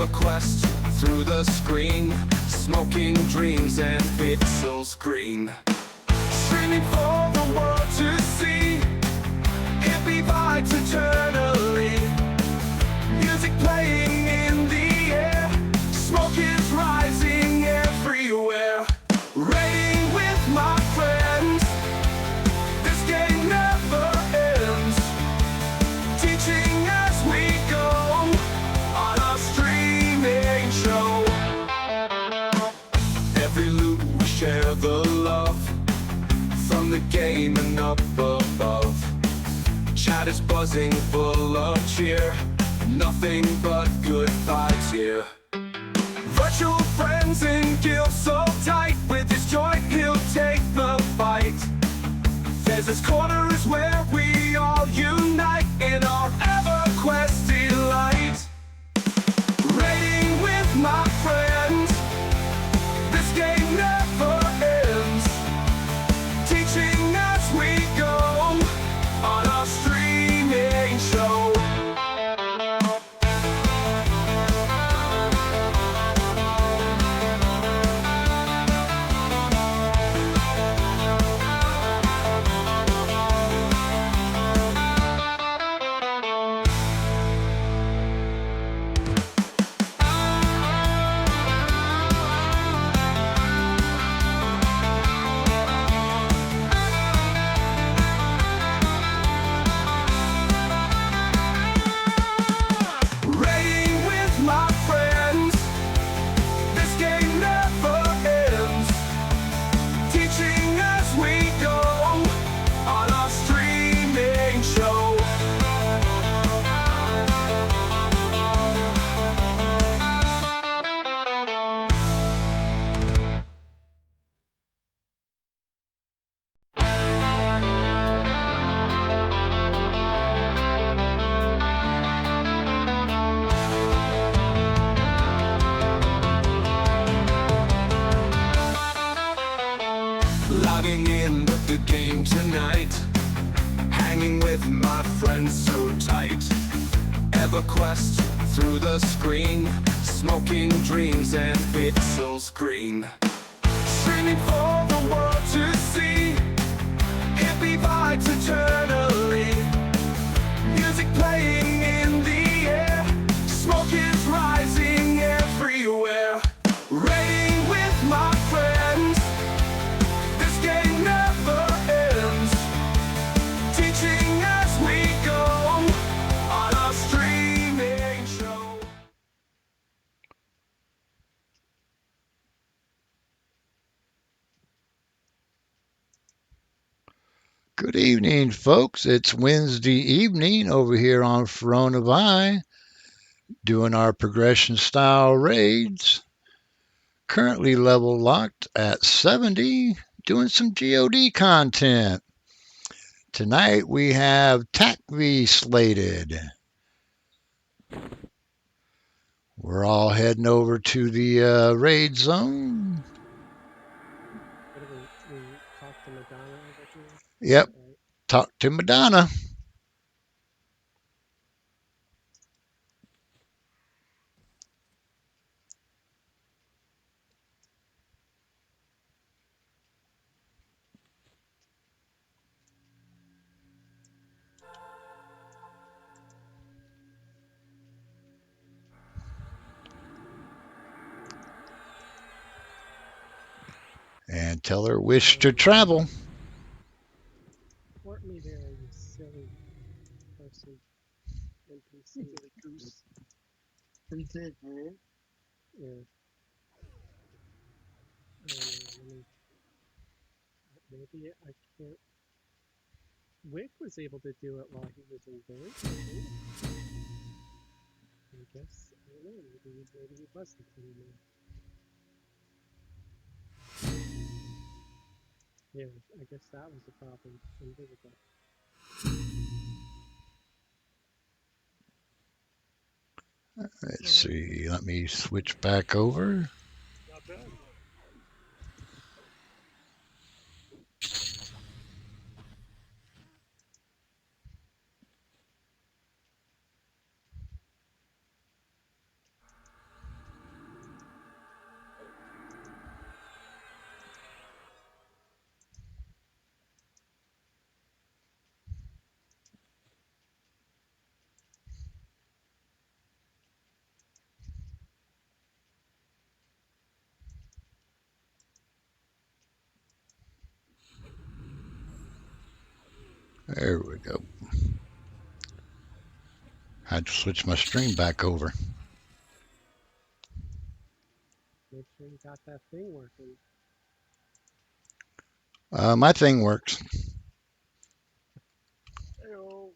Everquest through the screen, smoking dreams and pixels green. Streaming for the world to see, hippie vibes eternally. Music playing in the air, smoke is rising everywhere. Raiding with my friends, this game never ends. Teaching as we go on a streaming show. Every loot we share the love, from the game and up above. Chat is buzzing full of cheer, nothing but good vibes here. Virtual friends in guilds so tight, with his joy he'll take the fight. There's this corner is where we all unite in our Everquest delight. Raiding with my friends, this game never ends. Teaching as we go on a streaming show. Logging in the game tonight, hanging with my friends so tight. Everquest through the screen, smoking dreams and pixels green. Streaming for the world to see, hippie vibes eternally. Music playing in the air, smoke is rising everywhere. Raiding with my friends, this game never ends. Teaching as we go on a streaming show. Good evening, folks. It's Wednesday evening over here on Coronavi, doing our progression style raids. Currently level locked at 70, doing some GOD content. Tonight we have Tacvi slated. We're all heading over to the raid zone. What do we talk to Madonna over here? Yep, Right. talk to Madonna. And tell her wish to travel. Port me there, you silly person. NPC. Silly goose. Pretty good, man. Yeah. Maybe I can't. Wick was able to do it while he was in bed. I guess, I don't know, maybe he wasn't anymore. Yeah, I guess that was the problem. Invisible. Let's see. Let me switch back over. Not bad. There we go. Had to switch my stream back over. Make sure you got that thing working. My thing works. Hello.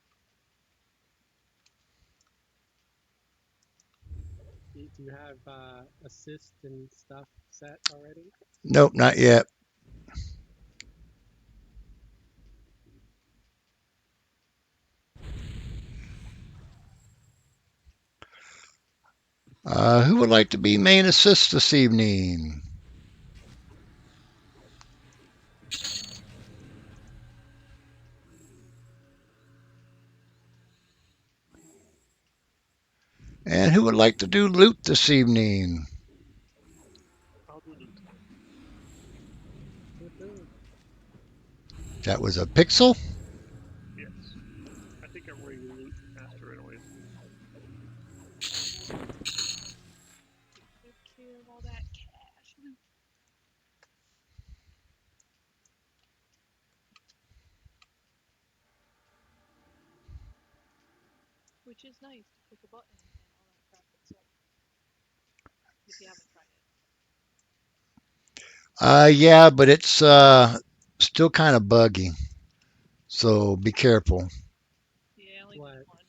Do you have assist and stuff set already? Nope, not yet. Who would like to be main assist this evening? And who would like to do loot this evening? I'll do loot. Woohoo. That was a pixel. Yes. I think I'm ready to loot faster anyways. Take care of all that cash loot, which is nice to click a button and all that crap gets sold. If you haven't tried it. Yeah, but it's still kind of buggy. So be careful. Yeah, I only What? did it once.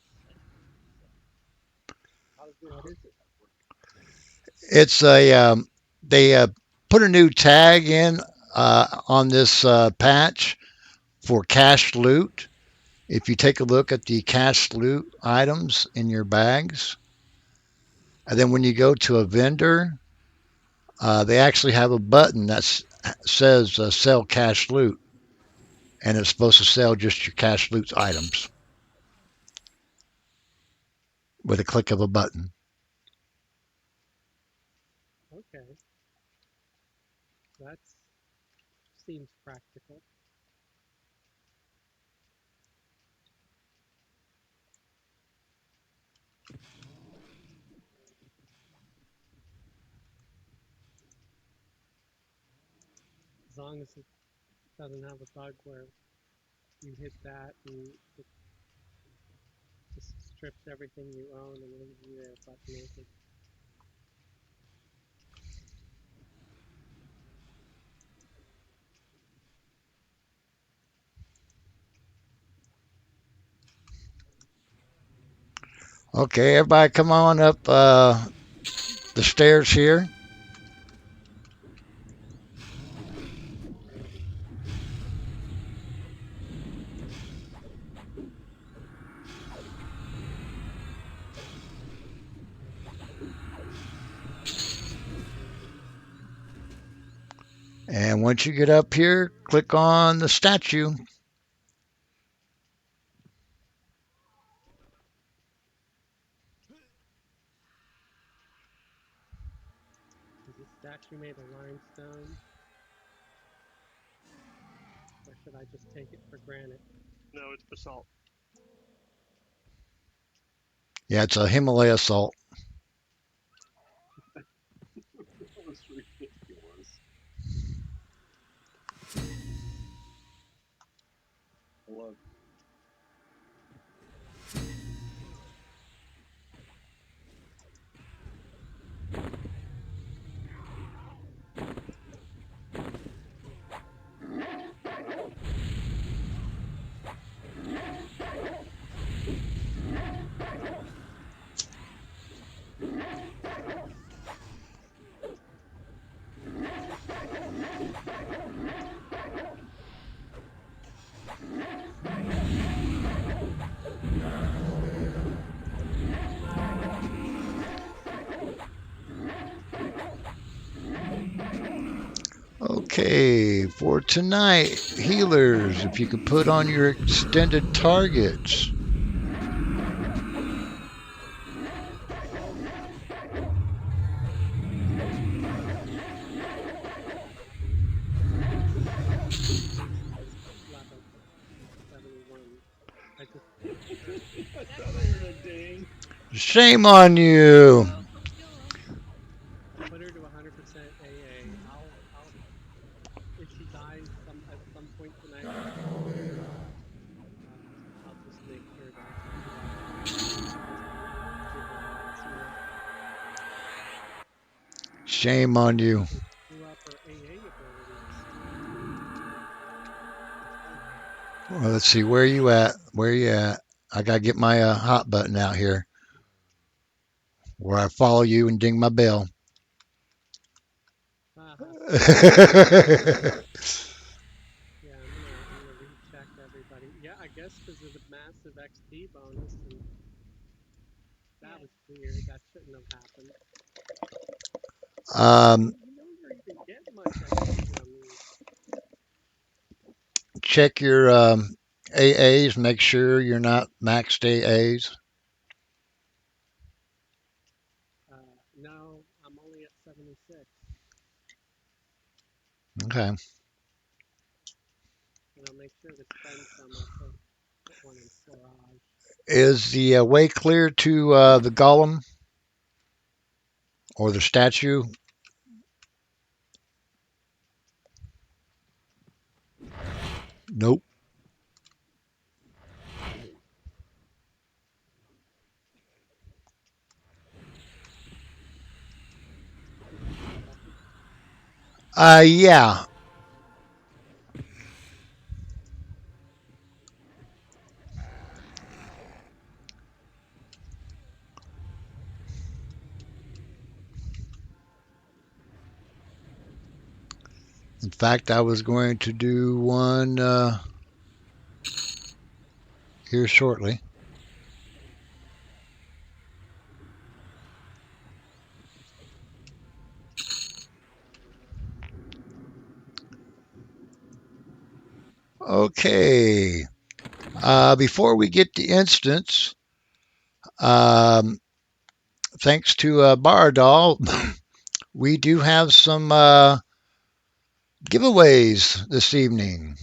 What is it? It's a they put a new tag in on this patch for cash loot. If you take a look at the cash loot items in your bags, and then when you go to a vendor, they actually have a button that says sell cash loot, and it's supposed to sell just your cash loot items with a click of a button. Okay. That seems practical. As long as it doesn't have a bug where you hit that and it just strips everything you own and leaves you there butt naked. Okay, everybody, come on up the stairs here. And once you get up here, click on the statue. Is this statue made of limestone? Or should I just take it for granted? No, it's basalt. Yeah, it's a Himalaya salt. That was ridiculous. I love Okay, for tonight, healers, if you could put on your extended targets. Level 71. I just I That's thought I heard a ding. Shame on you. well, come kill him. I put her to 100% AA. I'll if she dies at some point tonight, Shame on you. We screw up her AA abilities. Well, let's see. Where you at? Where you at? I gotta get my hot button out here where I follow you and ding my bell. Haha. Yeah, I'm gonna recheck everybody. Yeah, I guess because of the massive XP bonus, and that Yeah. was weird. That shouldn't have happened. um, You never even get much XP on these. check your AAs. Make sure you're not maxed AAs. No, I'm only at 76. Okay. Make sure to spend some. I'll put one in Siraj. Is the way clear to the golem or the statue? Nope. You want my button? Yeah. In fact, I was going to do one here shortly. Okay. Before we get to instance, um, thanks to Baradol, we do have some giveaways this evening.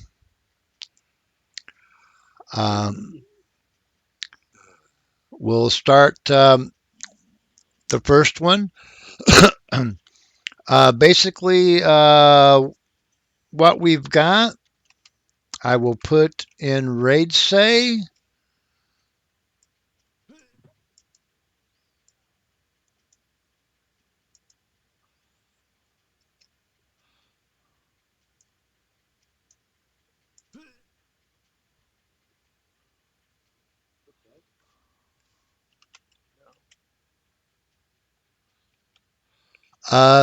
Um, we'll start the first one. Basically, what we've got, I will put in raid say.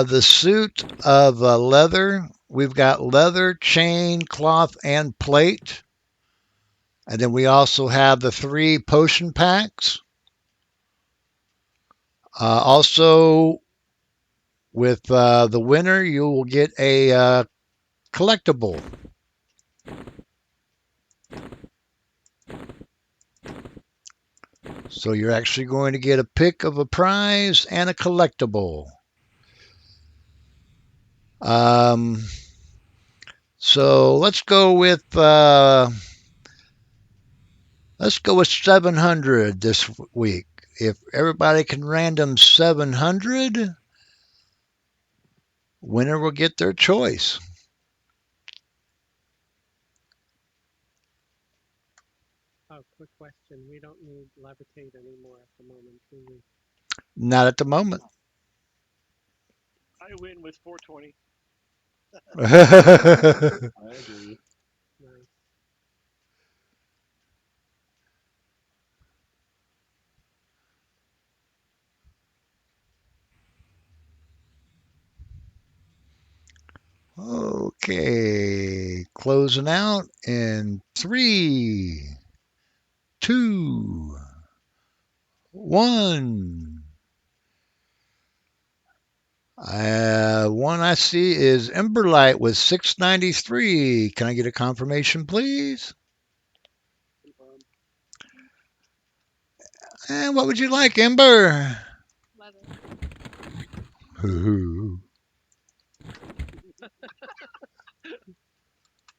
The suit of leather. We've got leather, chain, cloth, and plate. And then we also have the 3 potion packs. Also, with the winner, you will get a collectible. So you're actually going to get a pick of a prize and a collectible. Um, so let's go with 700 this week. If everybody can random 700, winner will get their choice. Oh, quick question. We don't need levitate anymore at the moment, do we? Not at the moment. I win with 420. I agree. Nice. Okay, closing out in 3, 2, 1. One I see is Emberlight with 693. Can I get a confirmation, please? Confirmed. And what would you like, Ember? Leather. Ooh.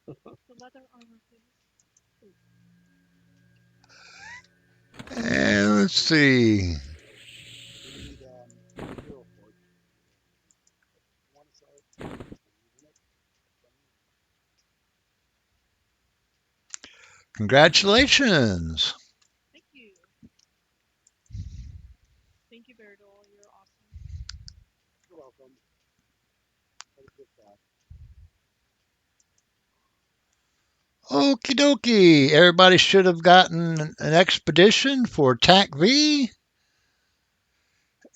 The leather armor, please. And let's see. We need hero forge. You want to sell it? Can you win it? Congratulations. Thank you. Thank you, Beardol. You're awesome. You're welcome. What a good thought. Okie dokie. Everybody should have gotten an expedition for Tacvi.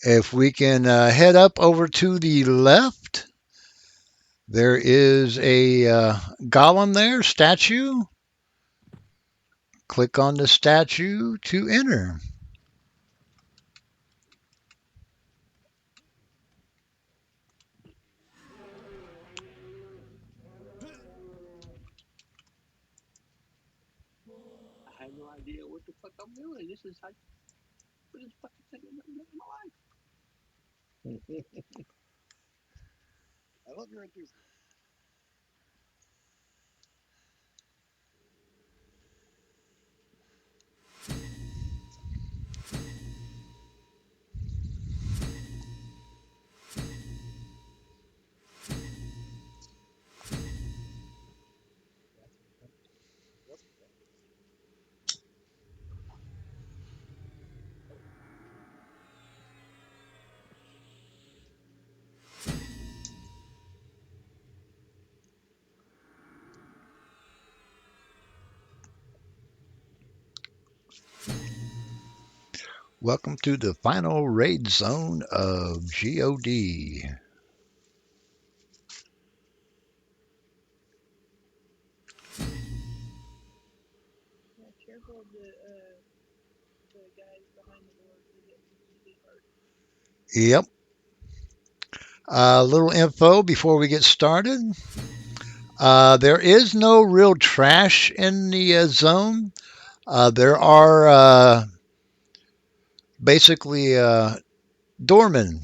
If we can head up over to the left, there is a golem there, statue. Click on the statue to enter. I have no idea what the fuck I'm doing. This is like, what is fucking second in my life? I love your enthusiasm. Yep. Welcome to the final raid zone of GOD. Yeah, careful of the guys behind the doors. They get easily hurt. Yep. A little info before we get started. There is no real trash in the zone. There are basically doormen.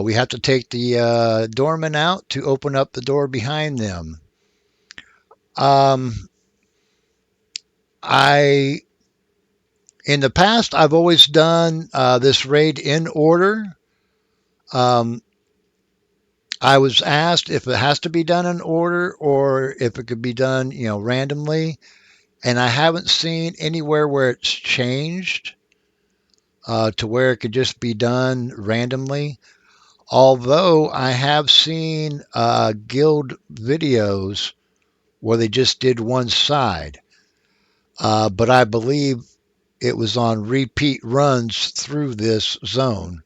We have to take the doorman out to open up the door behind them. Um, I in the past I've always done this raid in order. Um, I was asked if it has to be done in order or if it could be done, randomly, and I haven't seen anywhere where it's changed to where it could just be done randomly. Although I have seen guild videos where they just did one side, but I believe it was on repeat runs through this zone,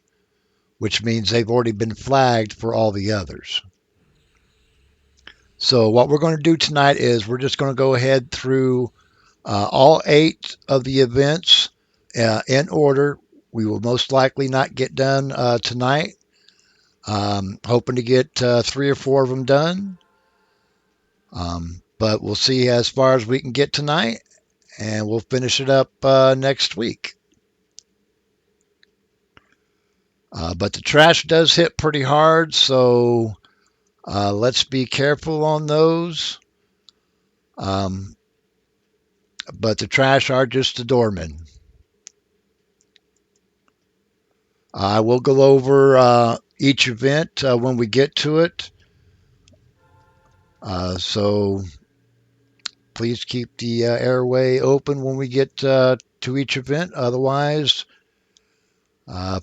which means they've already been flagged for all the others. So what we're going to do tonight is we're just going to go ahead through all 8 of the events in order. We will most likely not get done tonight. Hoping to get 3 or 4 of them done. But we'll see as far as we can get tonight, and we'll finish it up next week. But the trash does hit pretty hard, so let's be careful on those. Um, but the trash are just the doormen. I will go over each event when we get to it. So please keep the airway open when we get to each event. Otherwise,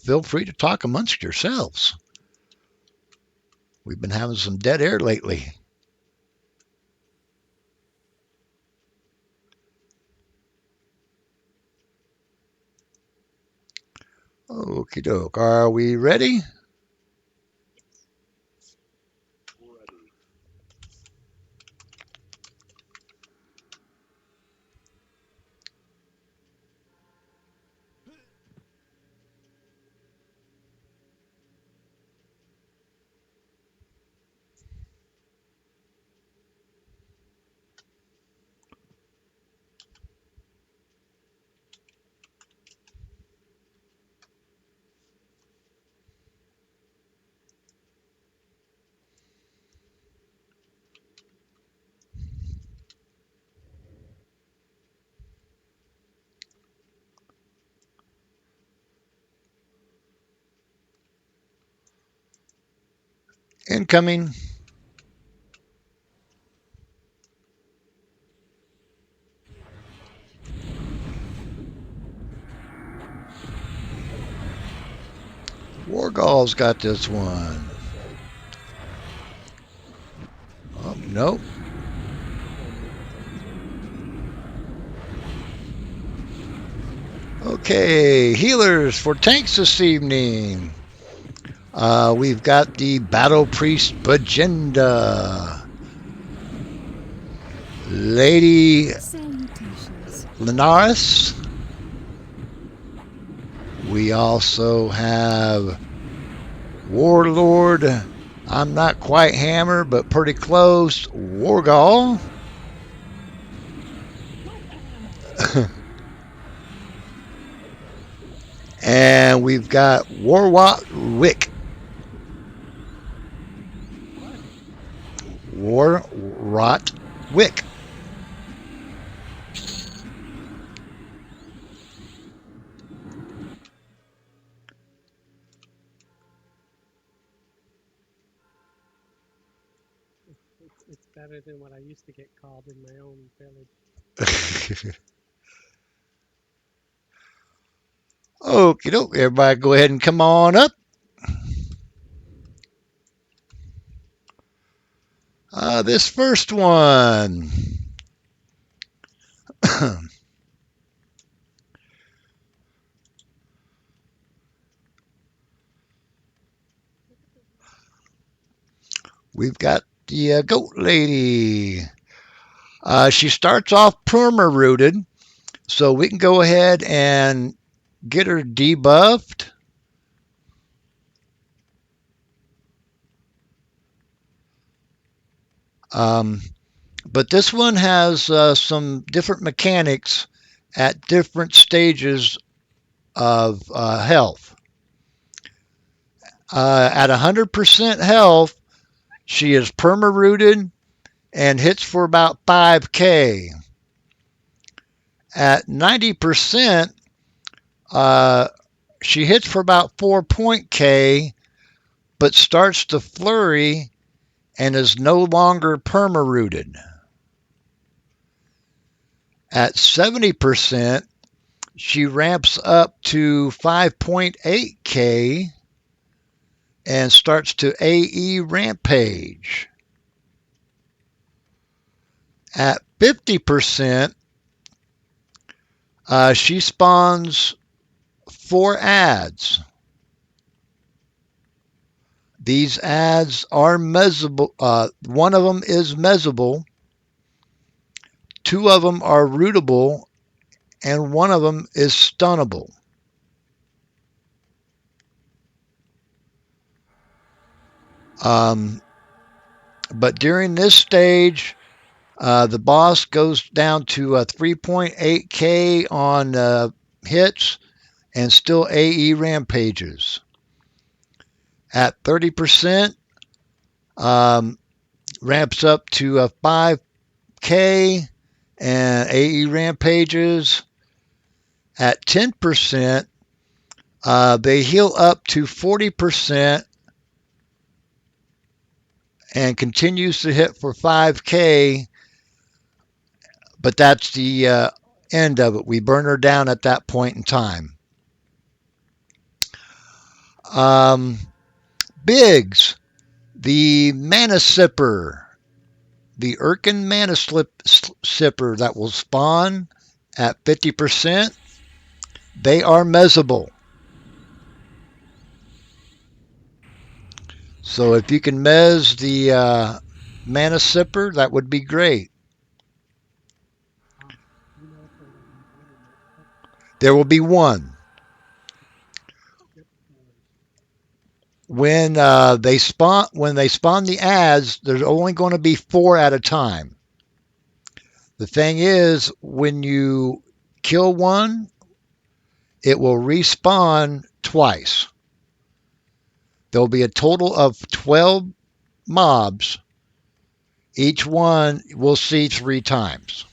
feel free to talk amongst yourselves. We've been having some dead air lately. Okie doke. Are we ready? Ready. Incoming. Wargall's got this one. Nope. Okay, healers for tanks this evening. We've got the Battle Priest Agenda. Lady Salutations. Linares. We also have Warlord. I'm not quite hammer, but pretty close. Wargall. And we've got Warwat Wick. What? Warrot Wick. It's better than what I used to get called in my own village. Okie doke. Everybody go ahead and come on up. This first one. We've got the goat lady. She starts off perma rooted, so we can go ahead and get her debuffed. Um, but this one has some different mechanics at different stages of health. At 100% health, she is perma rooted and hits for about 5K. At 90%, uh, she hits for about 4K, but starts to flurry and is no longer perma rooted. At 70%, she ramps up to 5.8K and starts to AE rampage. At 50%, she spawns 4 ads. These ads are mezzable. One of them is mezzable. 2 of them are rootable, and 1 of them is stunnable. Um, but during this stage, the boss goes down to 3.8K on hits and still AE rampages. At 30%, um, ramps up to 5K and AE rampages. At 10%, they heal up to 40% and continues to hit for 5K, but that's the end of it. We burn her down at that point in time. Biggs, the mana sipper, the Urkin mana sipper that will spawn at 50%. They are mezzable. So if you can mez the mana sipper, that would be great. You know if there will be one or multiple? There will be one. Yep. When they spawn the ads, there's only going to be 4 at a time. The thing is, when you kill one, it will respawn twice. There'll be a total of 12 mobs. Each one will see 3 times.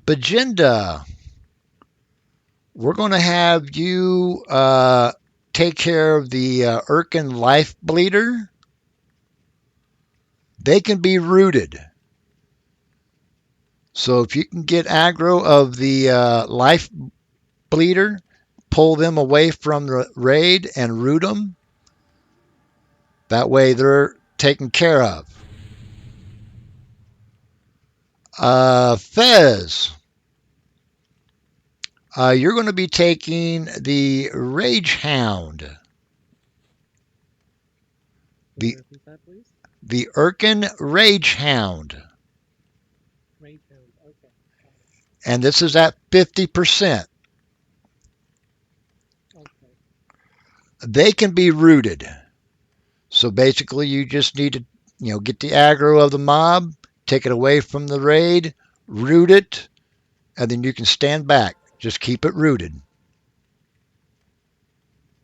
Bajinda, we're going to have you take care of the Urkin Life Bleeder. They can be rooted. So if you can get aggro of the Life Bleeder, pull them away from the raid and root them. That way they're taken care of. Fez, you're going to be taking the Rage Hound, Can you the repeat that, please? the Erkin Rage Hound, Rage Hound. Okay. Got and this is at 50%. it. Okay. They can be rooted. So basically, you just need to, get the aggro of the mob, take it away from the raid, root it, and then you can stand back. Just keep it rooted.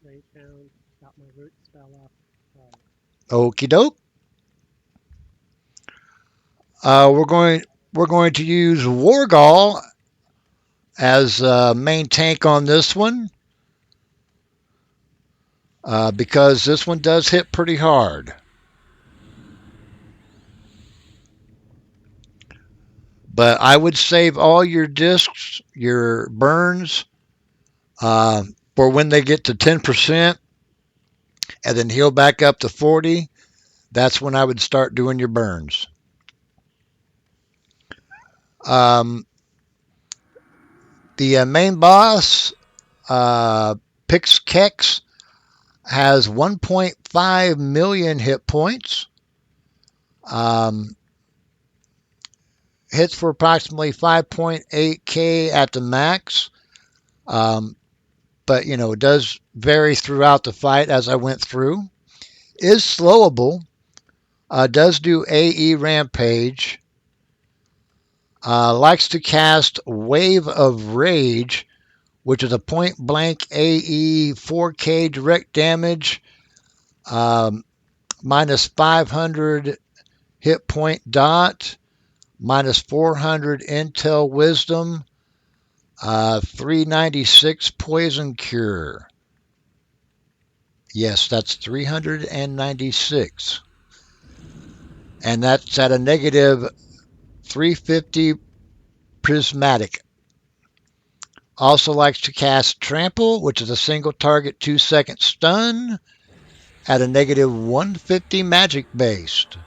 Rage Hound. Got my root spell up. All right. Okie doke. We're going to use Wargall as main tank on this one because this one does hit pretty hard. But I would save all your discs, your burns, uh, for when they get to 10% and then heal back up to 40. That's when I would start doing your burns. Um, the main boss, uh, Pix Kex, has 1.5 million hit points. Um, hits for approximately 5.8k at the max. Um, but it does vary throughout the fight as I went through. Is slowable. Does do AE Rampage. Likes to cast Wave of Rage, which is a point blank AE 4K direct damage, um, minus 500 hit point dot, minus 400 intel wisdom, 396 poison cure. Yes, that's 396. And that's at a negative 350 prismatic. Also likes to cast Trample, which is a single target 2-second stun at a negative 150 magic based.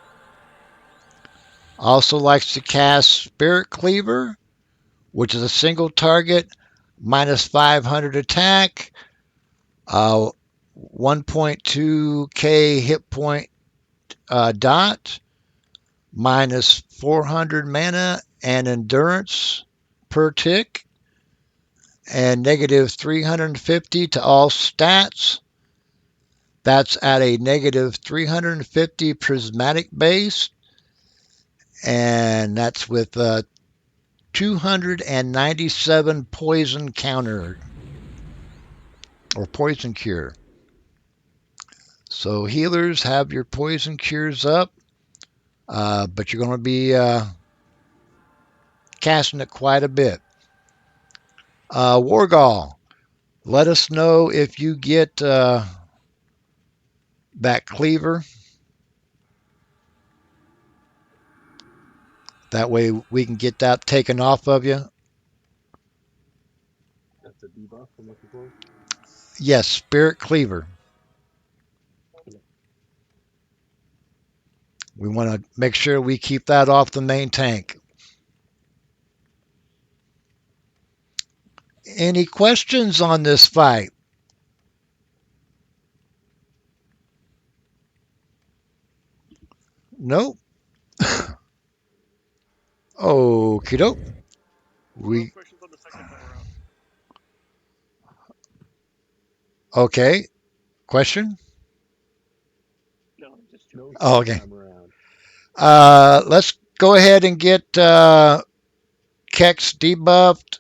Also likes to cast Spirit Cleaver, which is a single target minus 500 attack, 1.2k hit point dot, minus 400 mana and endurance per tick, and negative 350 to all stats. That's at a negative 350 prismatic base, and that's with 297 poison counter or poison cure. So healers have your poison cures up, but you're going to be casting it quite a bit. Wargall, let us know if you get that cleaver. That way we can get that taken off of you. That's a debuff I'm looking for. Yes, Spirit Cleaver. We want to make sure we keep that off the main tank. Any questions on this fight? Nope. Okie doke. No We questions on the second time around. okay. Question? No, just joking. No Oh, second okay. time around. Let's go ahead and get Kex debuffed,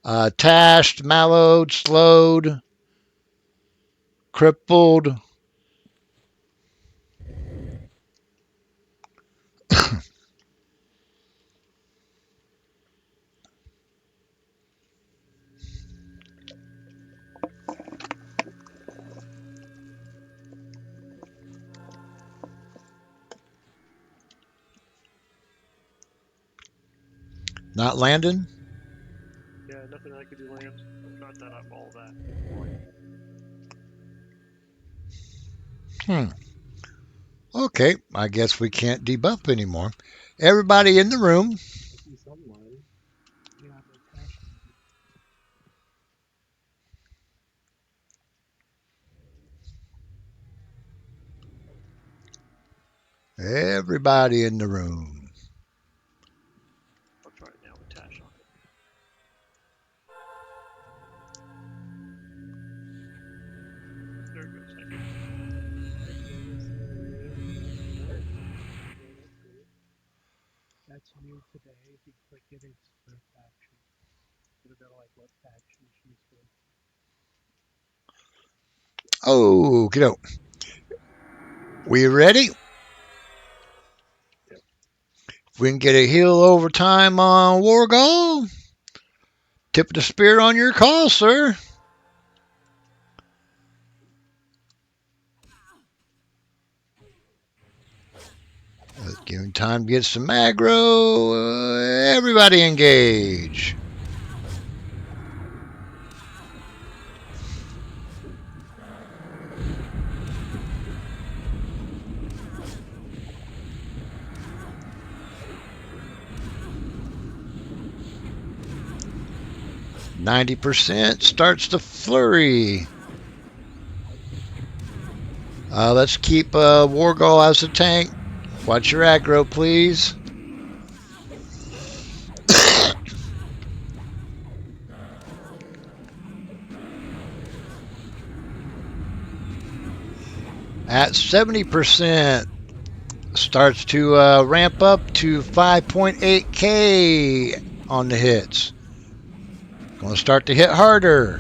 tashed, mallowed, slowed, crippled. Not landing. Yeah, nothing I could do lands. Not that I'm all that. Hmm. Okay, I guess we can't debuff anymore. Everybody in the room. I see someone. Yeah, but Tash. Everybody in the room. I'll try it now with Tash on it. There it goes. Thank you. Never seen a name that nice. Okay, that's good. That's new today. Be quick getting smart action. Gonna go like what faction she's with. Oh, kiddo. We ready? Yep. If we can get a heal overtime on Wargall, tip of the spear on your call, sir. Let's give him time to get some aggro. Everybody engage. %, starts the flurry. Let's keep Wargall as a tank. Watch your aggro, please. At 70%, starts to ramp up to 5.8K on the hits. Going to start to hit harder.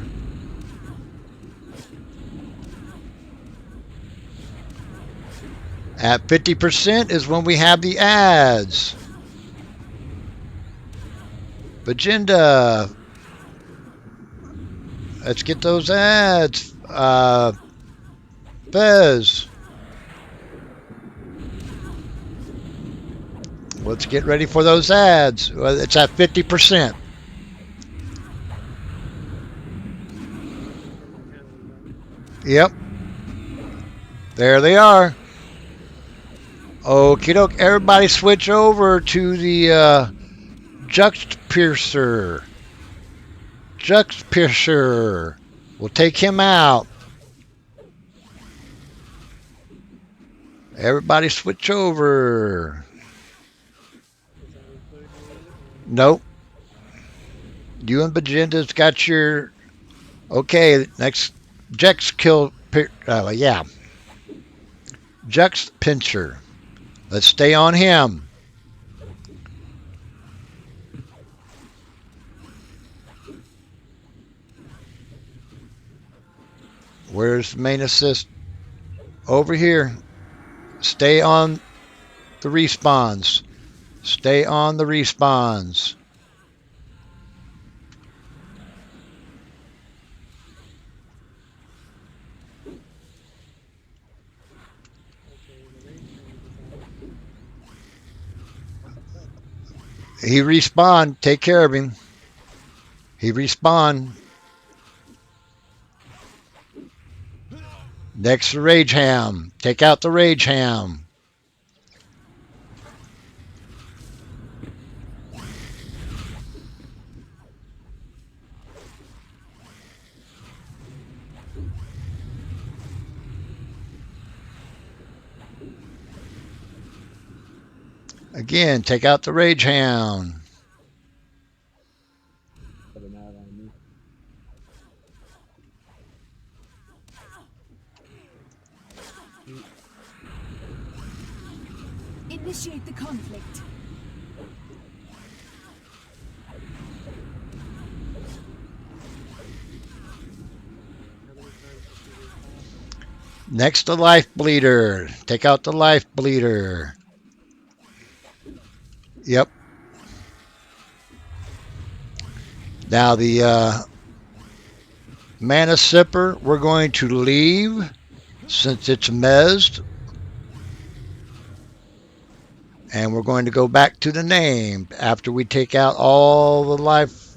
At 50% is when we have the ads. Agenda. Let's get those ads. Fez. Let's get ready for those ads. It's at 50%. Yep. There they are. Okie doke. Everybody switch over to the Juxtapiercer. Juxtapiercer. We'll take him out. Everybody switch over. Does that include me? Nope. You and Bajenda's got your. Okay, next. Jex kill. Yeah. Jex pincher. Let's stay on him. Where's the main assist? Over here. Stay on the respawns. Stay on the respawns. Okay, the rage hand is out. He respawned. Take care of him. He respawned. Next, the Rage Ham. Take out the Rage Ham. Again, take out the Rage Hound. Put an ad on me. Initiate the conflict. How many times has she been caught? Next, the Life Bleeder. Take out the Life Bleeder. Yep. Now, the Mana Sipper, we're going to leave since it's mezzed. And we're going to go back to the name after we take out all the Life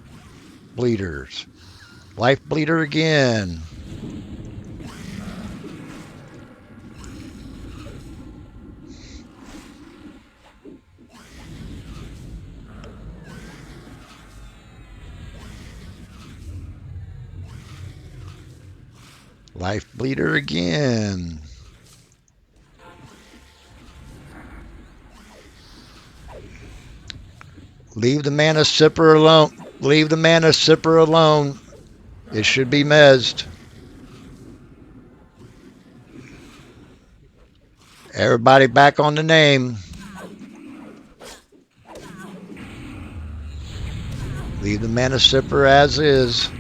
Bleeders. Life Bleeder again. Life bleeder again. Leave the mana sipper alone. Leave the mana sipper alone. It should be mezzed. Everybody back on the name. Leave the mana sipper as is.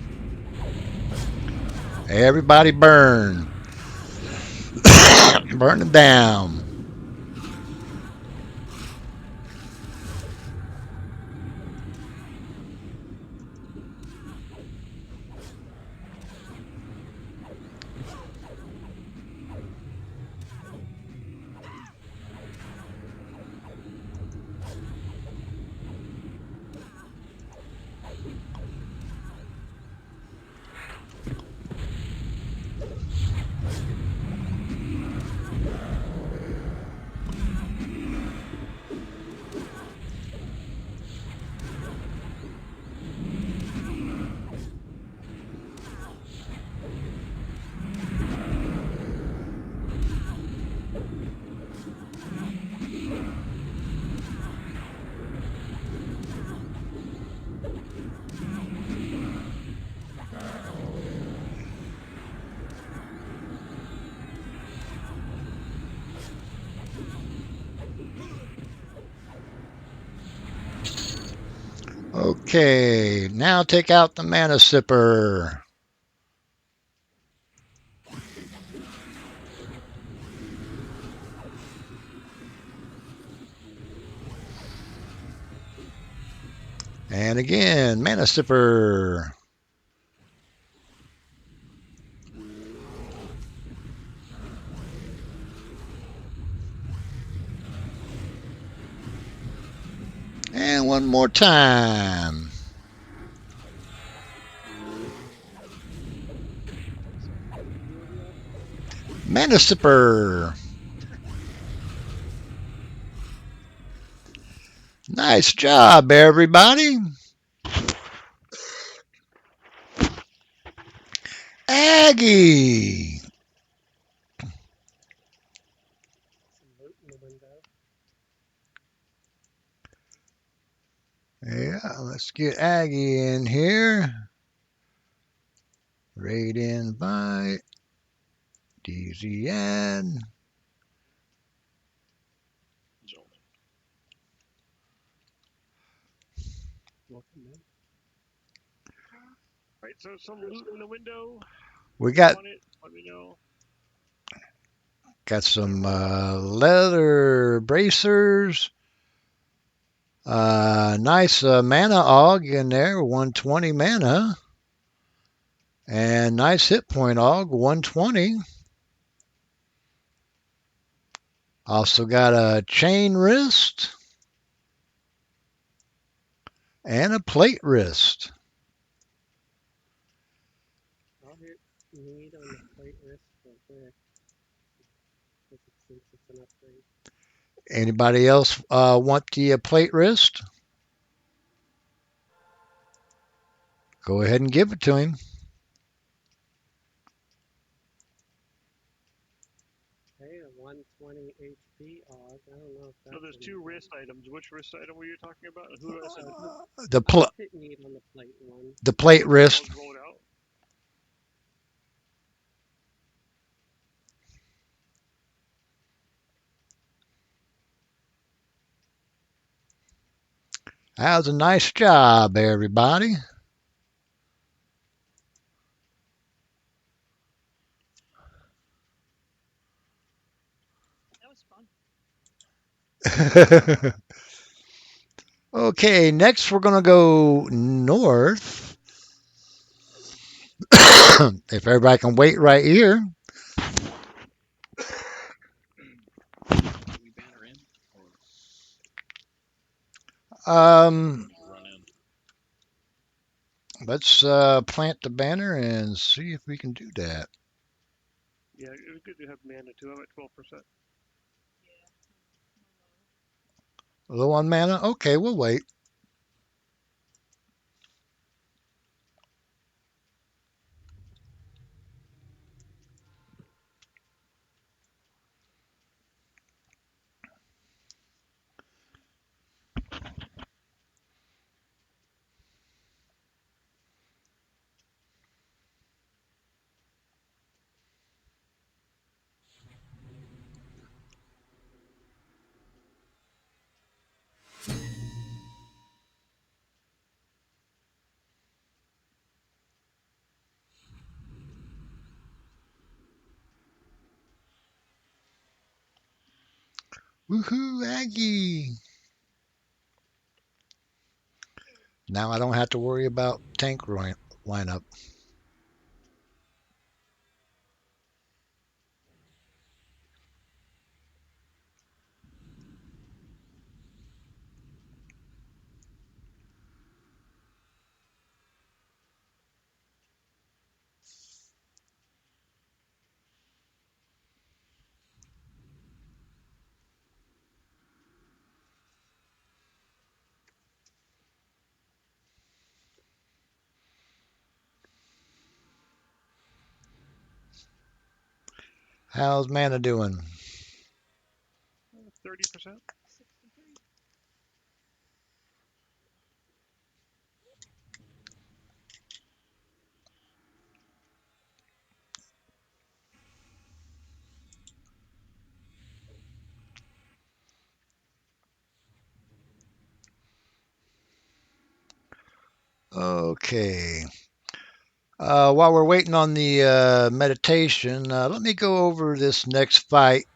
Everybody burn. Burn them down. Okay, now take out the mana sipper. And again, mana sipper. And one more time. Mana sipper. Nice job, everybody. Aggie. Some loot in the window. Yeah, let's get Aggie in here. Raid invite. DZN. Welcome in. Right, so some loot in the window. We If you got want it, let me know. some leather bracers. Nice mana aug in there, 120 mana. And nice hit point aug, 120. Also got a chain wrist and a plate wrist. I'll hit need on the plate wrist for Rick, since it's an upgrade. Anybody else want the plate wrist? Go ahead and give it to him. Hey, a 120 HP aug. I don't know if that's. So there's two wrist items. Which wrist item were you talking about? Who do I send? I'll hit need on the plate one. The plate wrist. I'll roll it out. That was a nice job, everybody. That was fun. Okay, next we're going to go north. If everybody can wait right here. Do we banner in or Um, run in? let's plant the banner and see if we can do that. Yeah, it was good to have mana too. I'm at 12%. Yeah. Low on mana? Okay, we'll wait. Woohoo, Aggie! Now I don't have to worry about tank lineup. How's Mana doing? 30%. 63. Okay. While we're waiting on the meditation, let me go over this next fight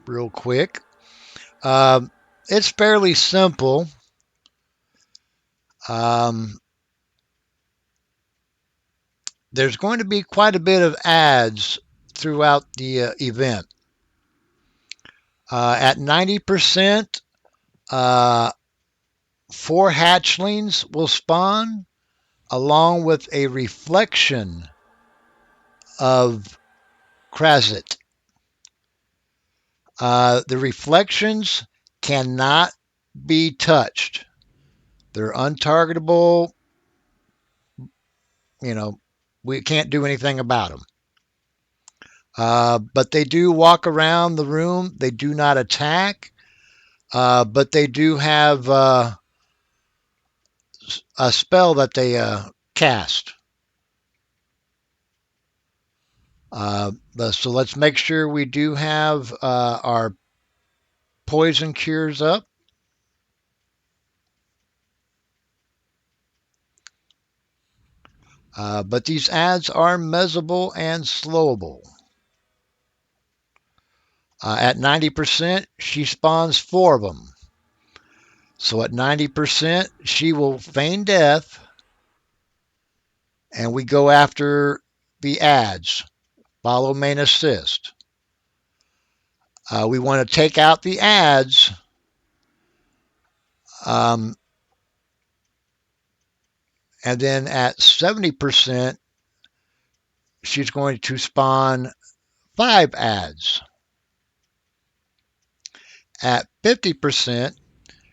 real quick. Um, it's fairly simple. Um, there's going to be quite a bit of ads throughout the event. At 90%, uh, 4 hatchlings will spawn along with a reflection of Krazit. The reflections cannot be touched. They're untargetable. You know, we can't do anything about them. But they do walk around the room. They do not attack, but they do have a spell that they cast. So let's make sure we do have our poison cures up. But these ads are mezzable and slowable. At 90%, she spawns 4 of them. So at 90%, she will feign death, and we go after the ads. Follow main assist. We want to take out the ads. Um, and then at 70%, she's going to spawn 5 ads. At 50%,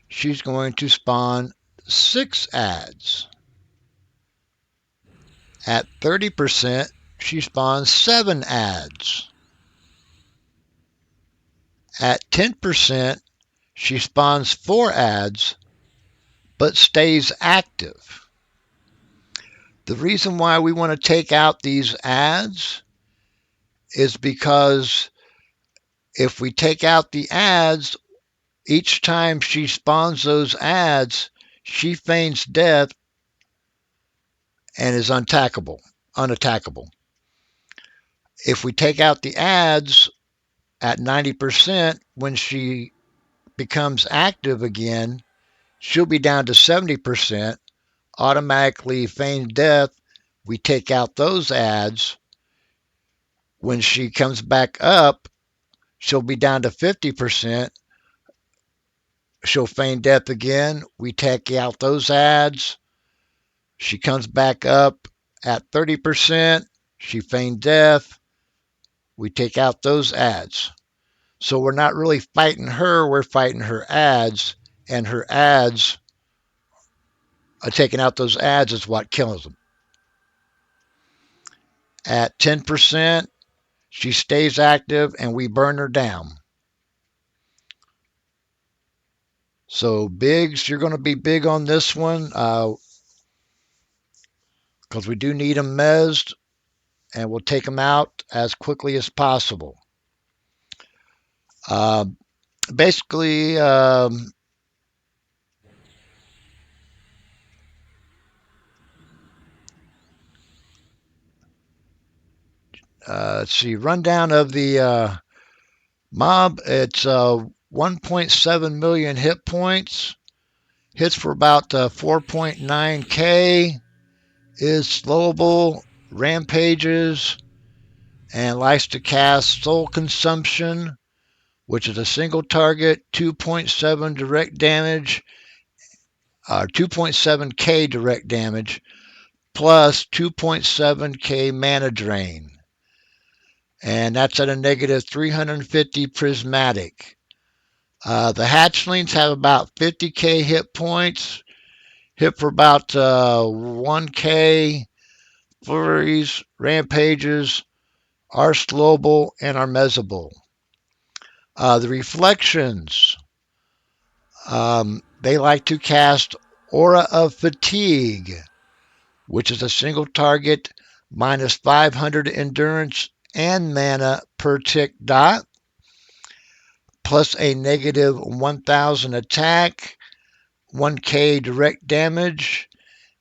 she's going to spawn 6 ads. At 30%, she spawns 7 ads. At 10%, she spawns 4 ads, but stays active. The reason why we want to take out these ads is because if we take out the ads, each time she spawns those ads, she feigns death and is unattackable. If we take out the ads at 90%, when she becomes active again, she'll be down to 70%, automatically feign death. We take out those ads. When she comes back up, she'll be down to 50%. She'll feign death again. We take out those ads. She comes back up at 30%. She feigned death. We take out those ads. So we're not really fighting her, we're fighting her ads, and her ads, taking out those ads is what kills them. At 10%, she stays active and we burn her down. So bigs, you're going to be big on this one because we do need them mezzed, and we'll take them out as quickly as possible. Uh, basically, let's see, rundown of the mob. It's 1.7 million hit points. Hits for about 4.9k. Is slowable, rampages, and likes to cast Soul Consumption, which is a single target, 2.7 direct damage, 2.7k direct damage, plus 2.7k mana drain. And that's at a negative 350 prismatic. The hatchlings have about 50k hit points, hit for about 1k, flurries, rampages, are slowable, and are mezzable. The reflections, they like to cast Aura of Fatigue, which is a single target, minus 500 endurance and mana per tick dot, plus a negative 1000 attack, 1k direct damage,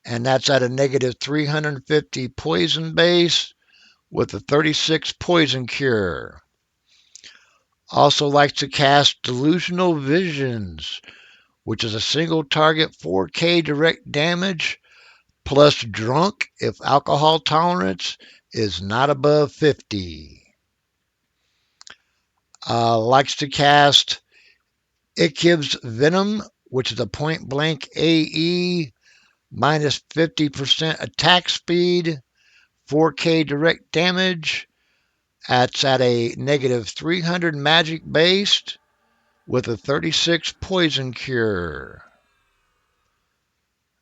and that's at a negative 350 poison base with a 36 poison cure. Also likes to cast Delusional Visions, which is a single target 4k direct damage, plus drunk if alcohol tolerance is not above 50. Likes to cast Ikib's Venom, which is a point blank AE, minus 50% attack speed, 4k direct damage. That's at a negative 300 magic based with a 36 poison cure.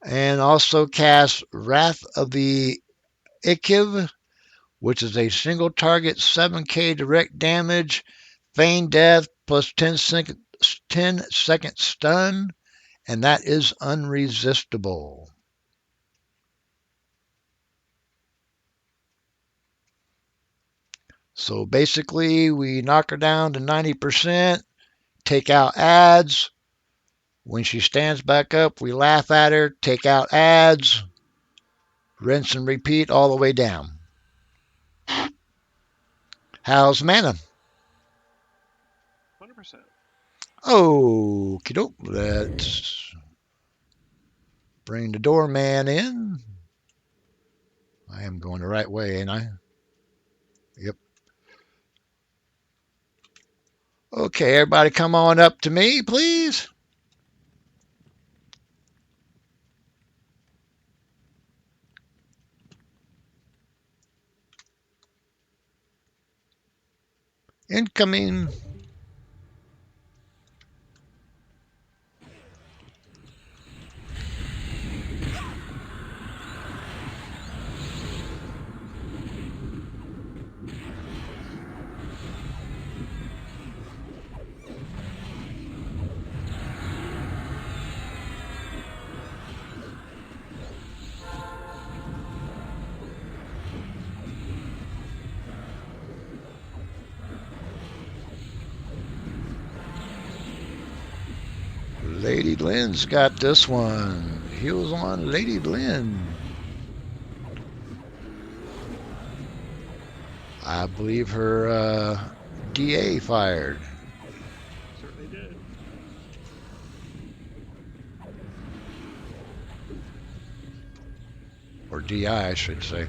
And also cast Wrath of the Ikiv, which is a single target 7k direct damage, feign death plus 10-second stun, and that is unresistible. So basically, we knock her down to 90%, take out ads. When she stands back up, we laugh at her, take out ads, rinse and repeat all the way down. How's mana? 100%. Okie doke. Let's bring the doorman in. I am going the right way, ain't I? Yep. Okay, everybody come on up to me, please. Incoming. Lady Lynn's got this one. Heels on Lady Lynn. I believe her DA fired. Certainly did. Or DI, I should say.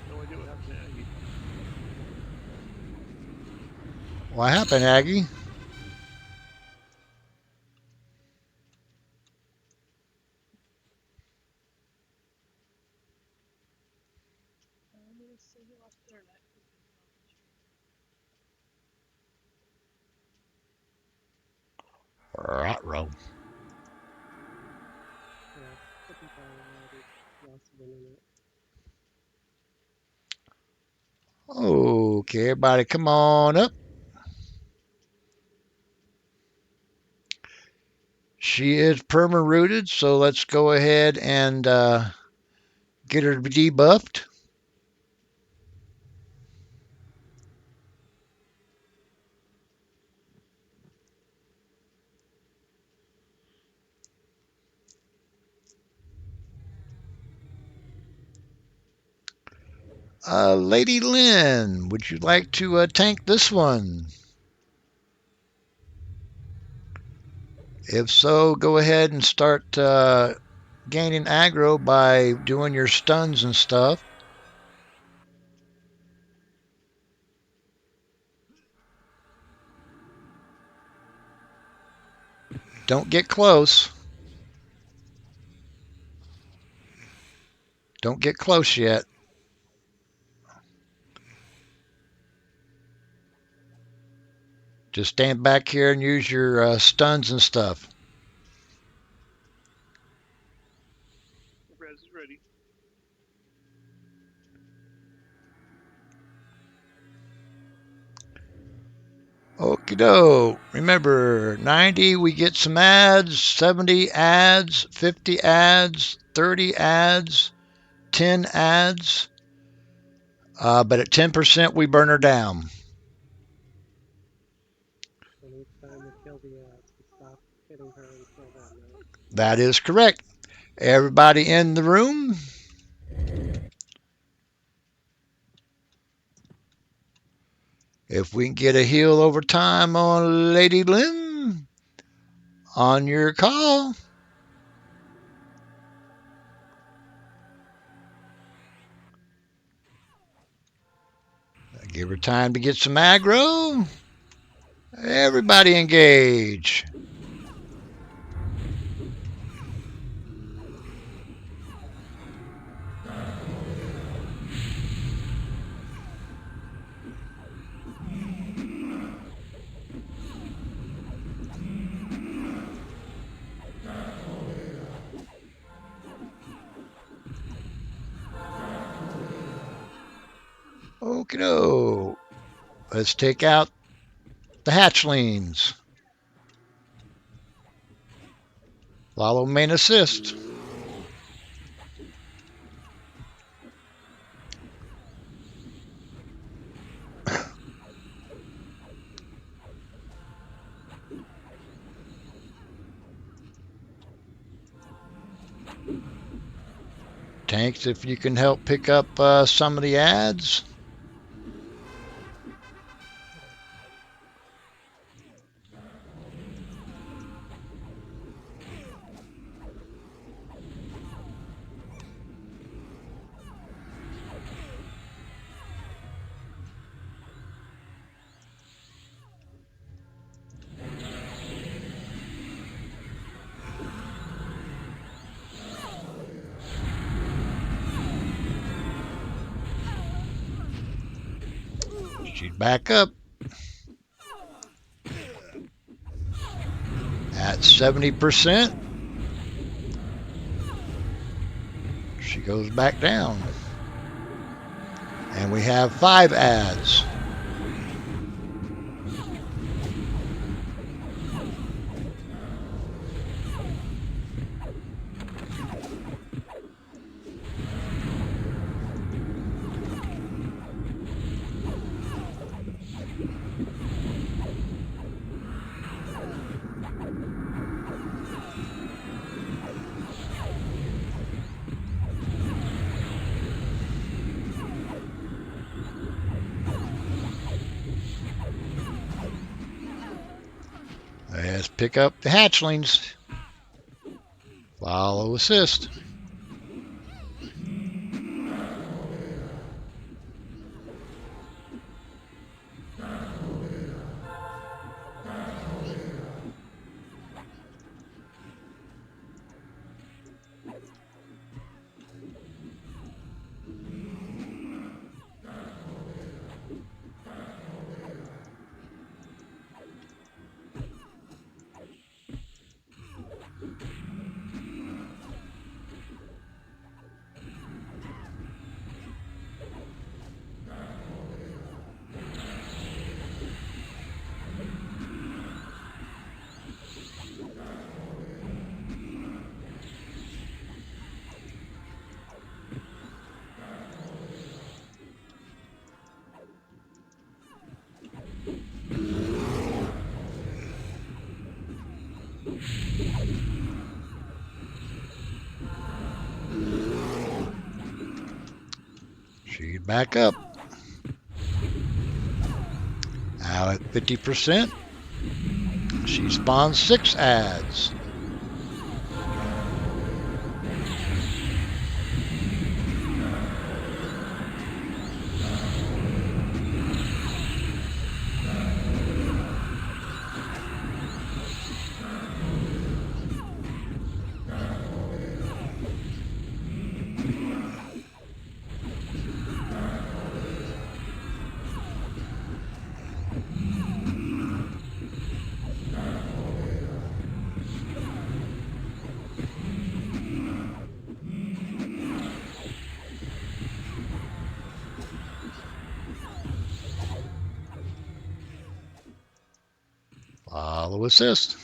No idea what happened to Aggie. What happened, Aggie? I'm gonna see who lost internet. Ruh-roh. Yeah, couple already lost the internet. Okay, everybody come on up. She is perma-rooted, so let's go ahead and get her debuffed. Lady Lynn, would you like to tank this one? If so, go ahead and start gaining aggro by doing your stuns and stuff. Don't get close. Don't get close yet. Just stand back here and use your stuns and stuff. Res is ready. Okie doke. Remember, 90 we get some ads, 70 ads, 50 ads, 30 ads, 10 ads. But at 10% we burn her down. And each time we kill the ads, we stop hitting her and kill them, right? That is correct. Everybody in the room? If we can get a heal over time on Lady Lynn, on your call. Give her time to get some aggro. Everybody engage. Okie doke. Let's take out the hatchlings. Follow main assist. Tanks, if you can help pick up some of the ads. She's back up at 70%. She goes back down. And we have 5 ads. Let's pick up the hatchlings. Follow assist. back up. Now at 50%, she spawns 6 ads. Follow assist.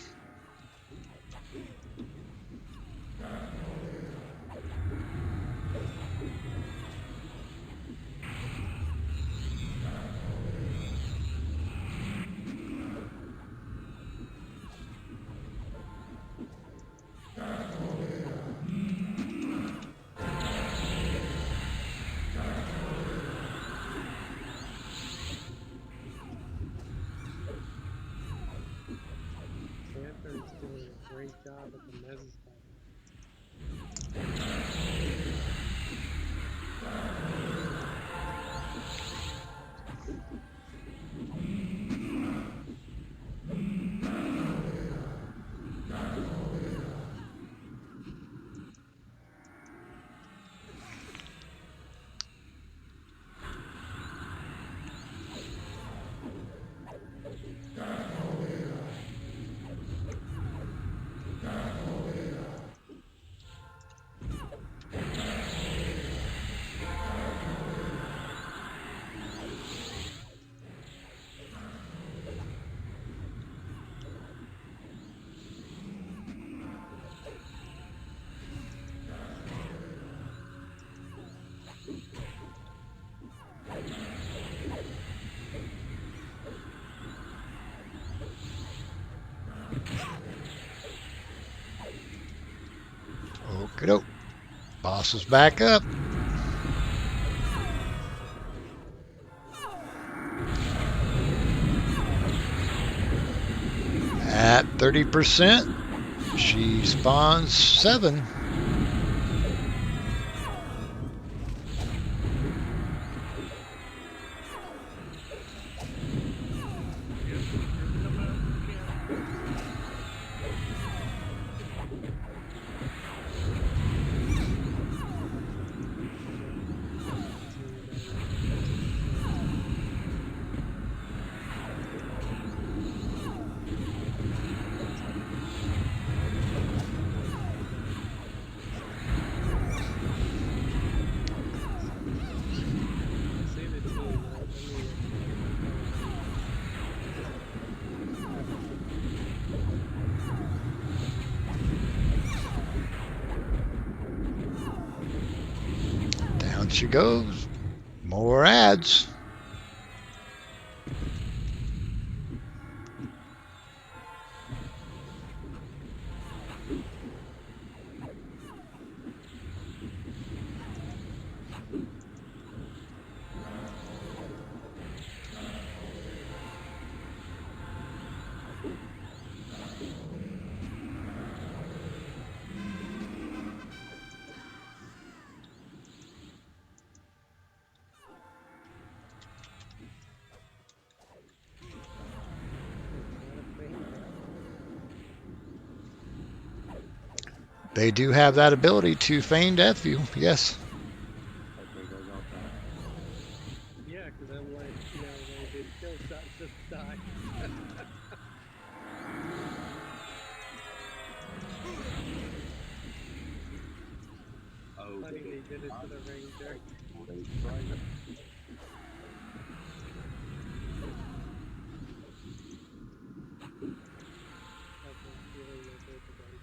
Panther's doing a great job at the mesospot. Okie doke. Boss is back up. At 30%, she spawns 7. See the team, right? Down she goes. More ads. They do have that ability to feign death view, yes. Hopefully it goes off that. Yeah, because I'm like, you know, they did kill shot, just die. Oh, Funny they they did it to the ranger. they tried it. Have a feeling they did again.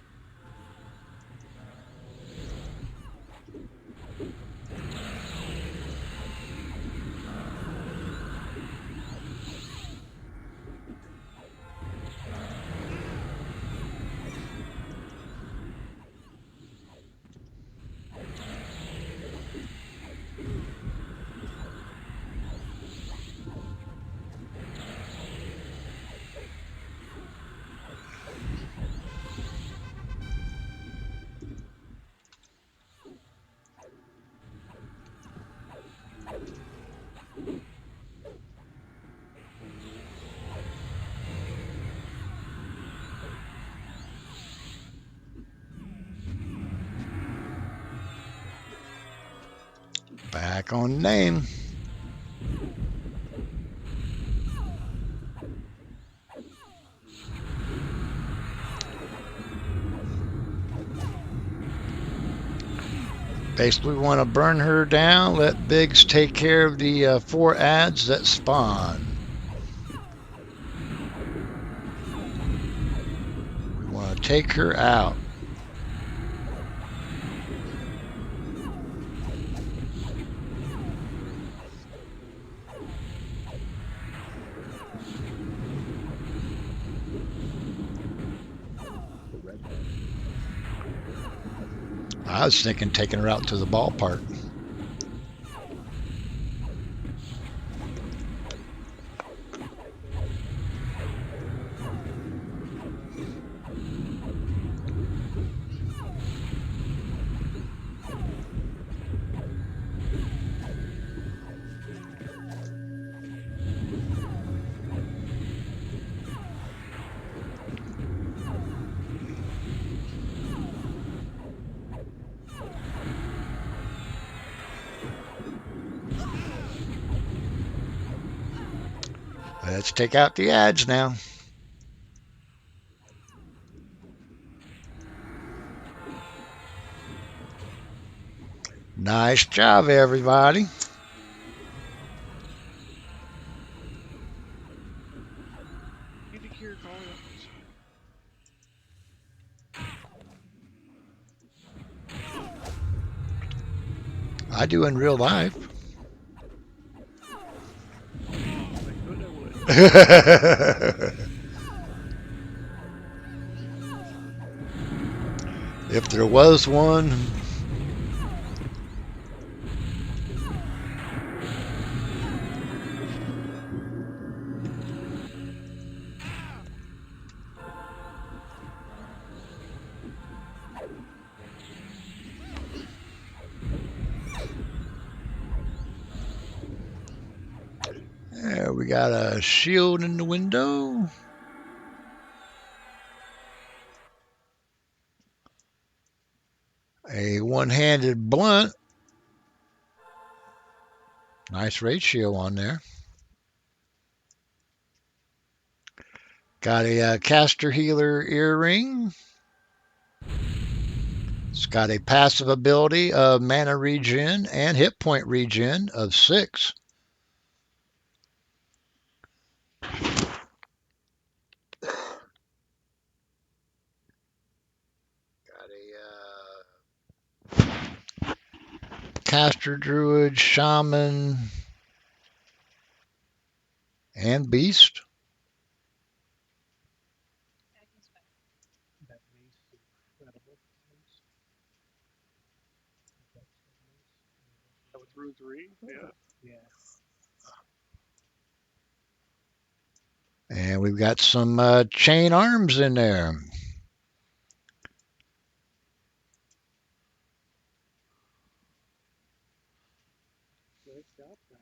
Back on name. Basically, we want to burn her down. Let Biggs take care of the 4 ads that spawn. We want to take her out. I was thinking taking her out to the ballpark. Let's take out the ads now. Nice job, everybody. Kitty care calling us. I do in real life. If I could, I would. If there was one. There, we got a shield in the window. A one-handed blunt. Nice ratio on there. Got a caster healer earring. It's got a passive ability of mana regen and hit point regen of 6. Got a caster druid, shaman, and beast. That mace is incredible. That was Rune 3? Yeah. Yeah. And we've got some chain arms in there. Nice job, guys.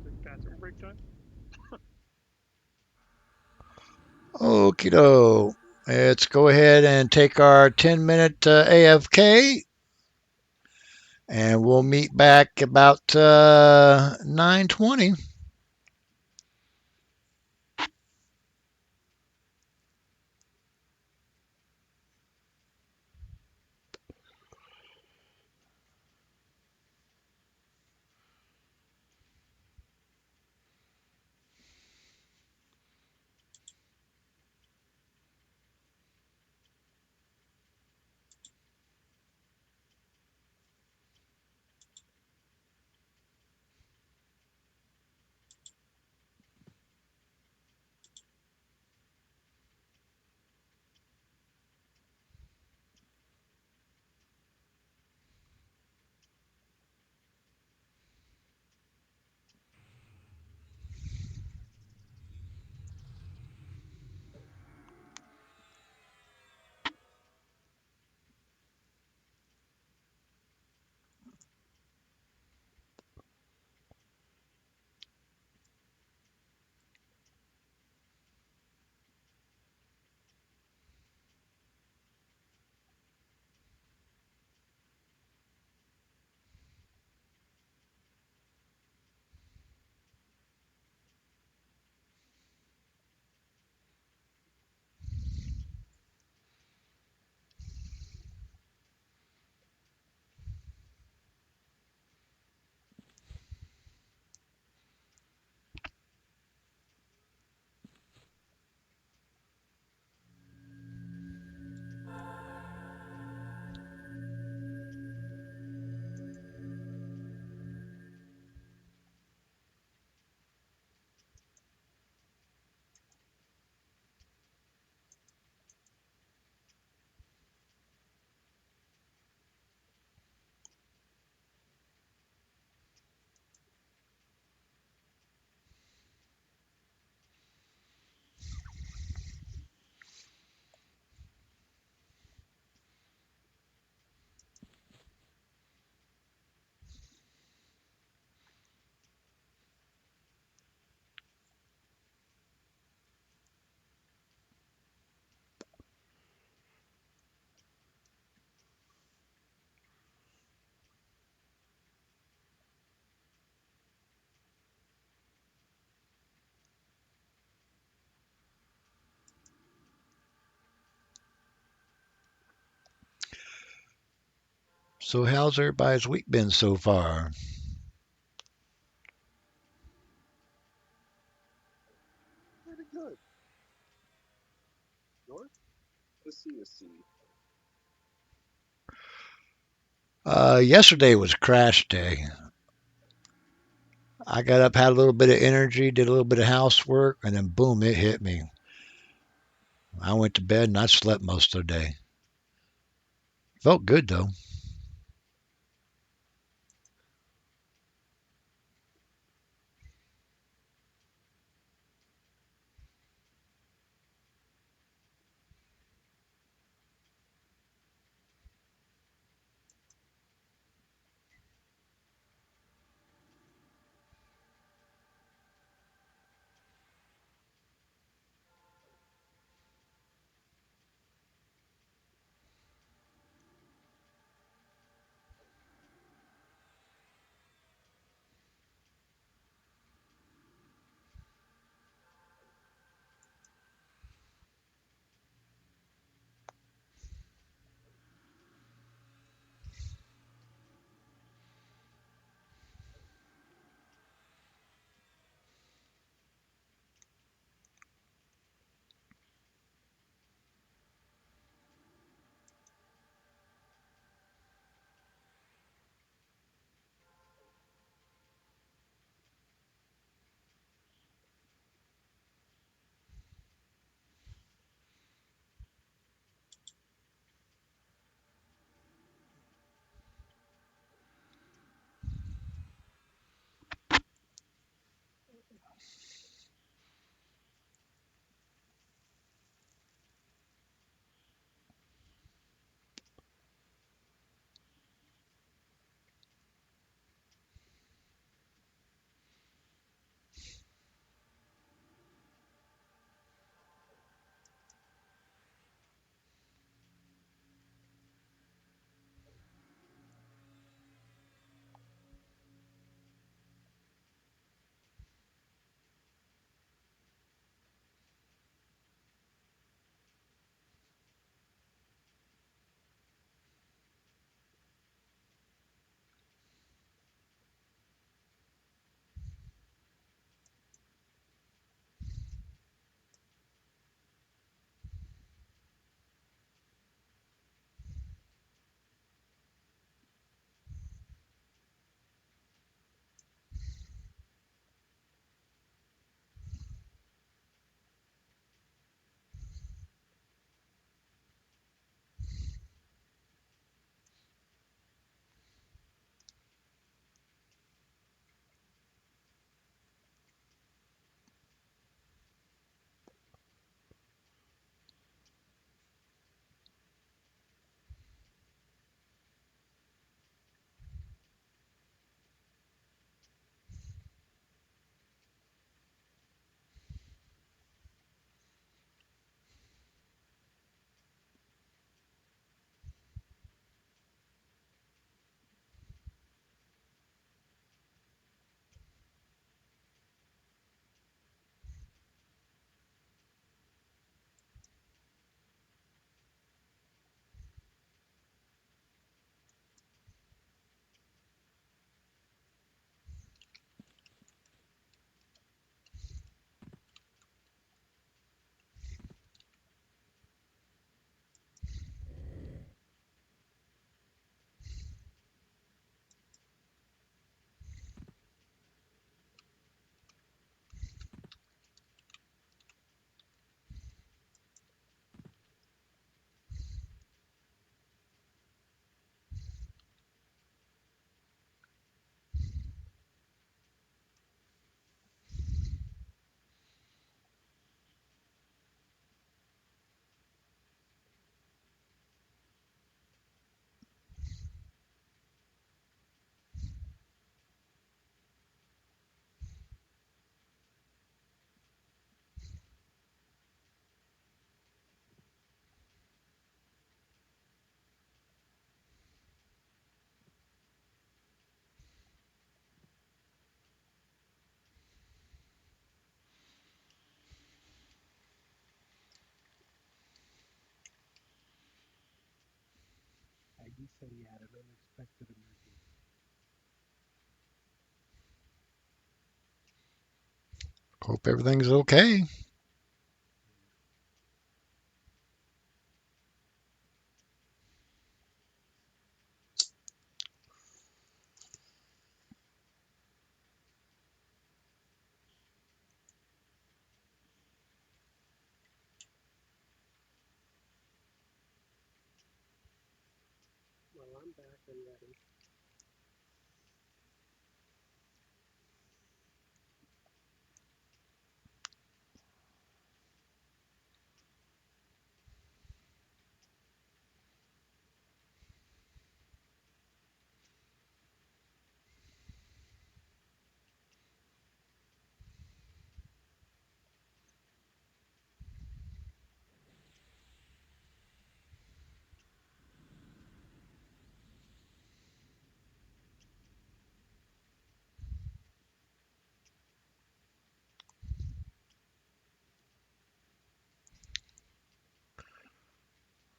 Quick bathroom break time. Okie doke. Let's go ahead and take our 10-minute AFK. And we'll meet back about 9:20. So how's everybody's week been so far? Pretty good. Yours? Let's see. Yesterday was crash day. I got up, had a little bit of energy, did a little bit of housework, and then boom, it hit me. I went to bed and I slept most of the day. Felt good though. He said he had an unexpected emergency. Hope everything's okay. Well, I'm back and ready.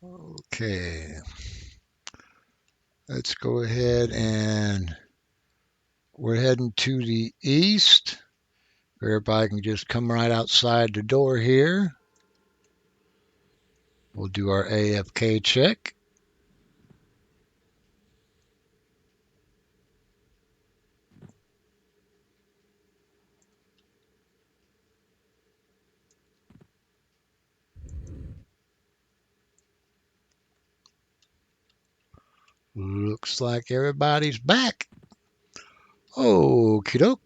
Okay. Let's go ahead and we're heading to the east. Everybody can just come right outside the door here. We'll do our AFK check. Looks like everybody's back. Okie doke.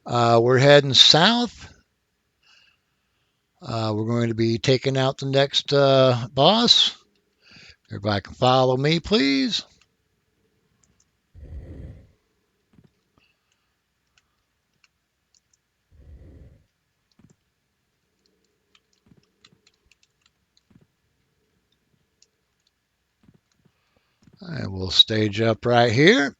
We're heading south. We're going to be taking out the next boss. Everybody can follow me, please. And we'll stage up right here.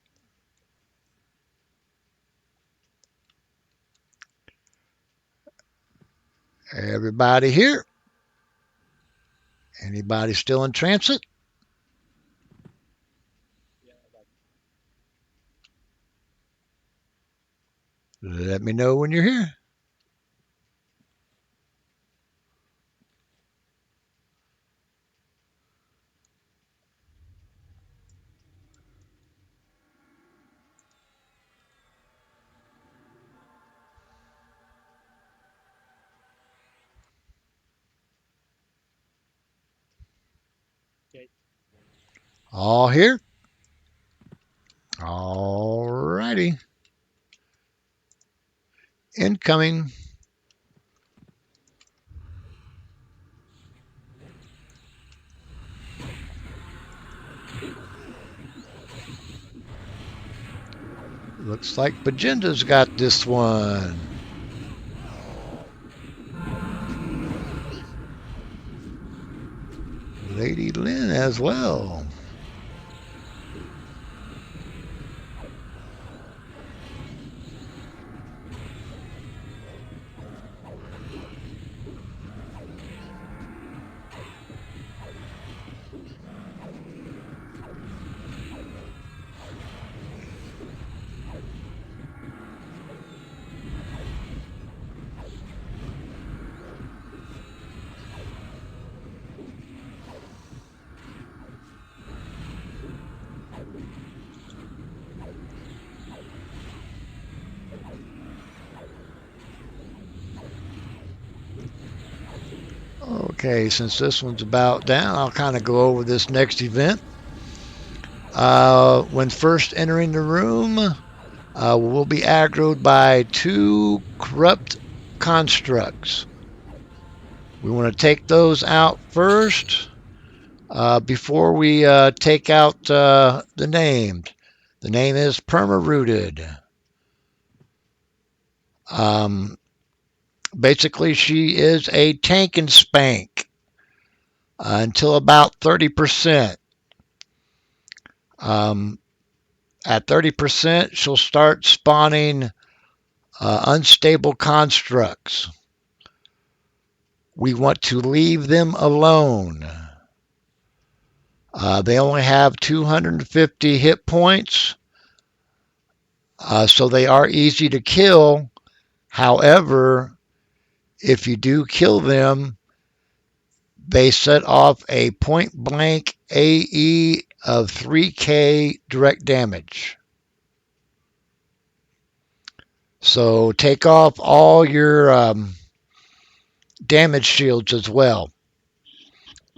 Everybody here? Anybody still in transit? Let me know when you're here. Okay. All here? All righty. Incoming. Looks like Bajenda's got this one. Lady Lynn as well. Okay, since this one's about down, I'll kind of go over this next event. When first entering the room, we'll be aggroed by two corrupt constructs. We want to take those out first before we take out the named. The name is Perma-Rooted. Basically, she is a tank and spank until about 30%. At 30%, she'll start spawning unstable constructs. We want to leave them alone. They only have 250 hit points, so they are easy to kill. However, if you do kill them, they set off a point blank AE of 3K direct damage. So take off all your damage shields as well.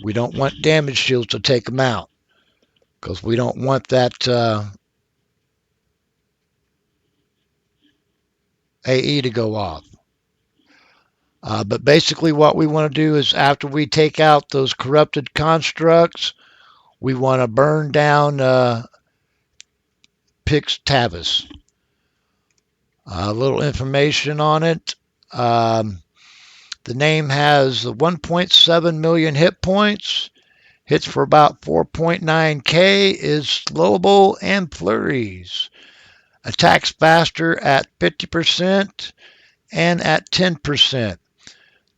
We don't want damage shields to take them out because we don't want that AE to go off. But basically, what we want to do is after we take out those corrupted constructs, we want to burn down Pix Tavis. A little information on it. The name has 1.7 million hit points. Hits for about 4.9k, is slowable and flurries. Attacks faster at 50% and at 10%.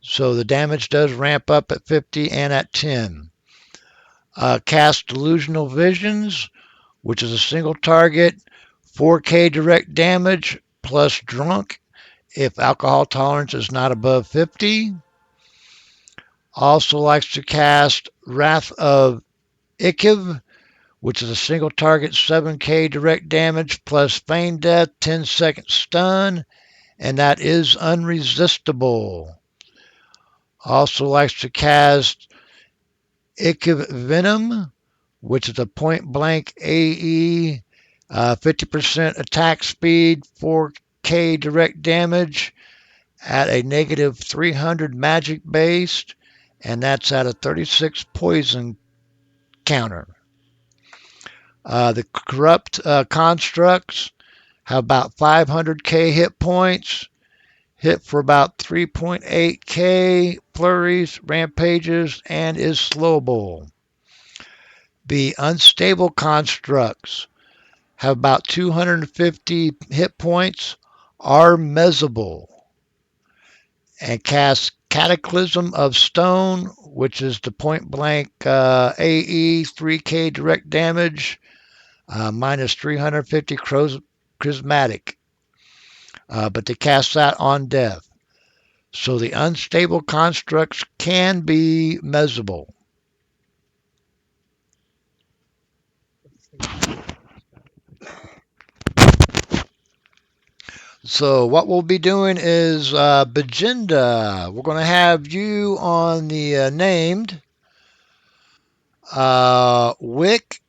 So the damage does ramp up at 50 and at 10. Cast Delusional Visions, which is a single target, 4k direct damage plus drunk if alcohol tolerance is not above 50. Also likes to cast Wrath of Ikiv, which is a single target 7k direct damage plus feign death 10-second stun, and that is unresistible. Also likes to cast Ikiv Venom, which is a point blank AE, 50% attack speed, 4k direct damage at a negative 300 magic based, and that's at a 36 poison counter. The corrupt constructs have about 500k hit points, hit for about 3.8k, flurries, rampages, and is slowable. The unstable constructs have about 250 hit points, are mezzable, and cast Cataclysm of Stone, which is the point blank AE, 3k direct damage, minus 350 charismatic. But they cast that on death. So the unstable constructs can be mezzable. So what we'll be doing is Bajinda. We're going to have you on the named. Wick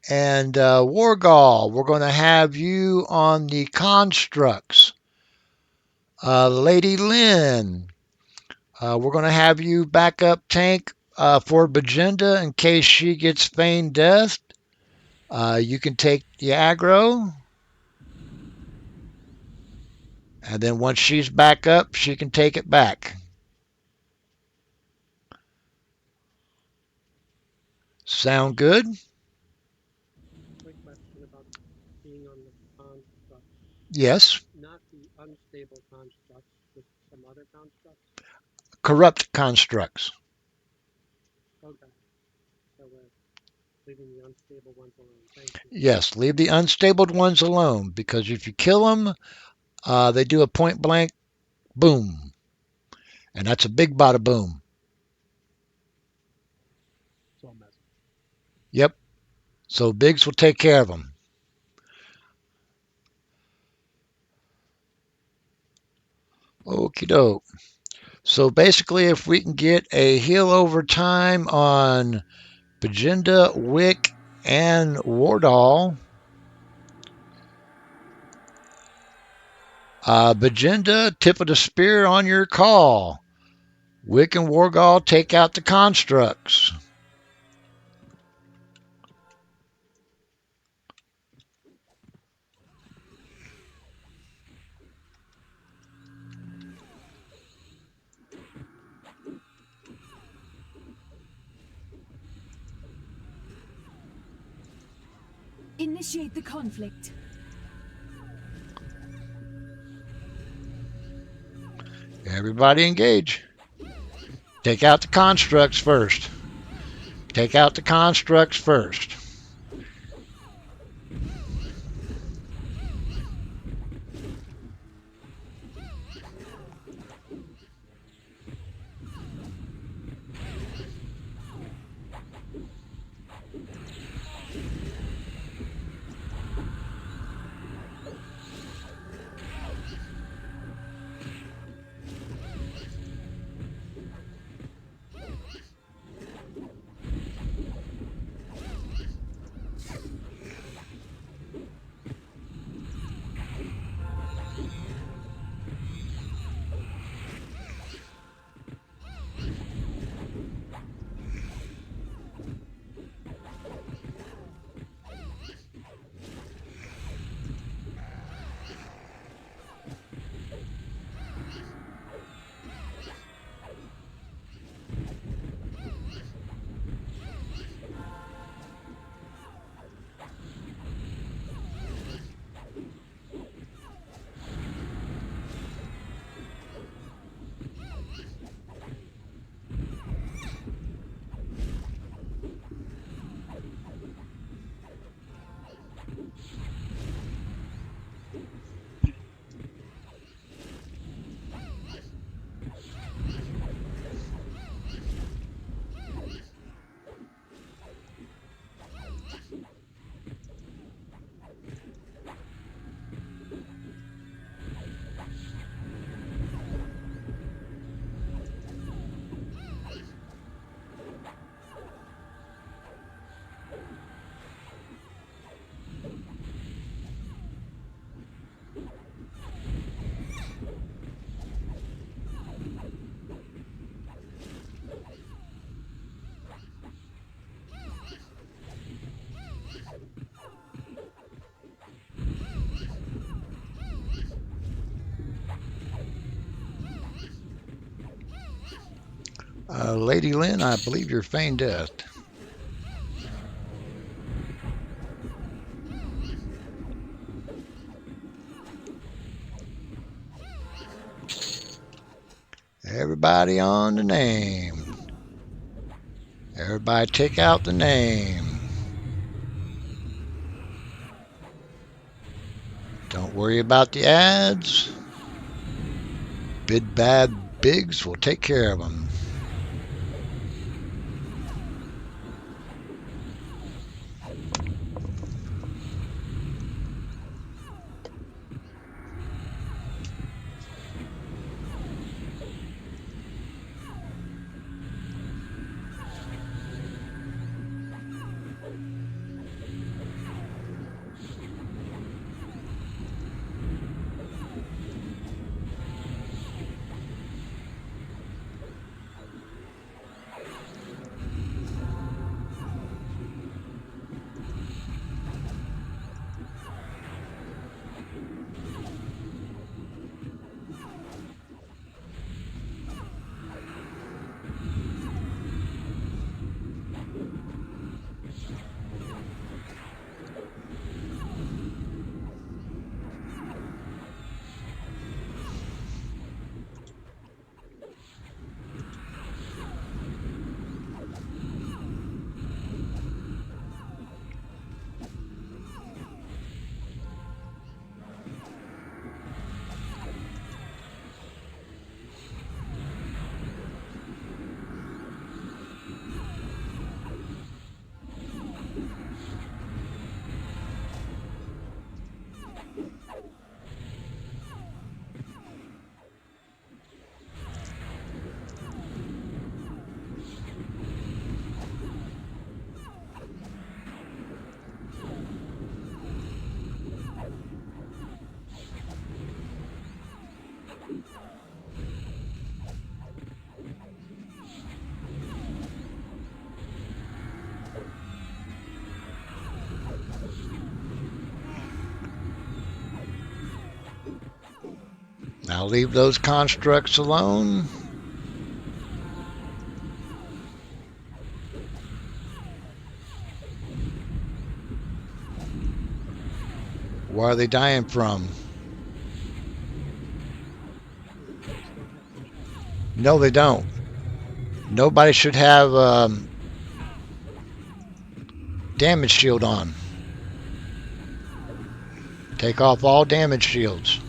and Wargall. We're going to have you on the constructs. Lady Lynn. We're going to have you backup tank for Bajinda in case she gets feigned death. You can take the aggro. And then once she's back up, she can take it back. Sound good? Quick question about being on the construct. Yes. Not the unstable constructs, just some other constructs? Corrupt constructs. Okay. So we're leaving the unstable ones alone. Thank you. Yes, leave the unstable ones alone because if you kill them, they do a point blank boom. And that's a big bada boom. So messy. Yep. So Biggs will take care of them. Okie doke. So basically, if we can get a heal over time on Bajinda, Wick, and Wardall. Bajinda, tip of the spear on your call. Wick and Wargall take out the constructs. Initiate the conflict. Everybody engage. Take out the constructs first. Take out the constructs first. Lady Lynn, I believe you're feigned death. Everybody on the name. Everybody take out the name. Don't worry about the ads. Big Bad Bigs will take care of them. Now leave those constructs alone. Where are they dying from? No, they don't. Nobody should have damage shield on. Take off all damage shields.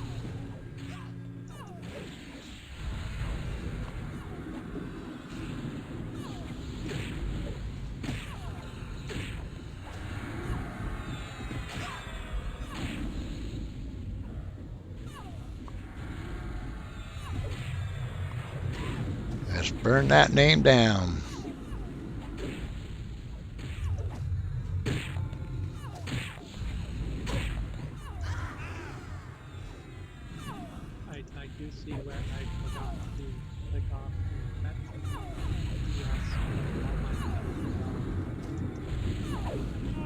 Let's burn that name down. I do see where I forgot to click off the pets DS for all my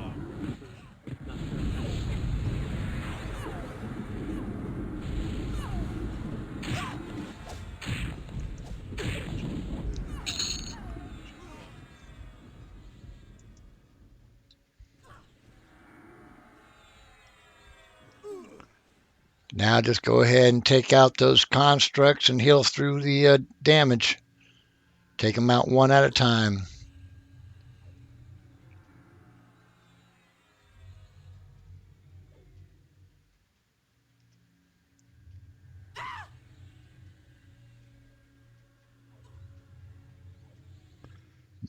not sure if that makes sense. Now just go ahead and take out those constructs and heal through the damage. Take them out one at a time.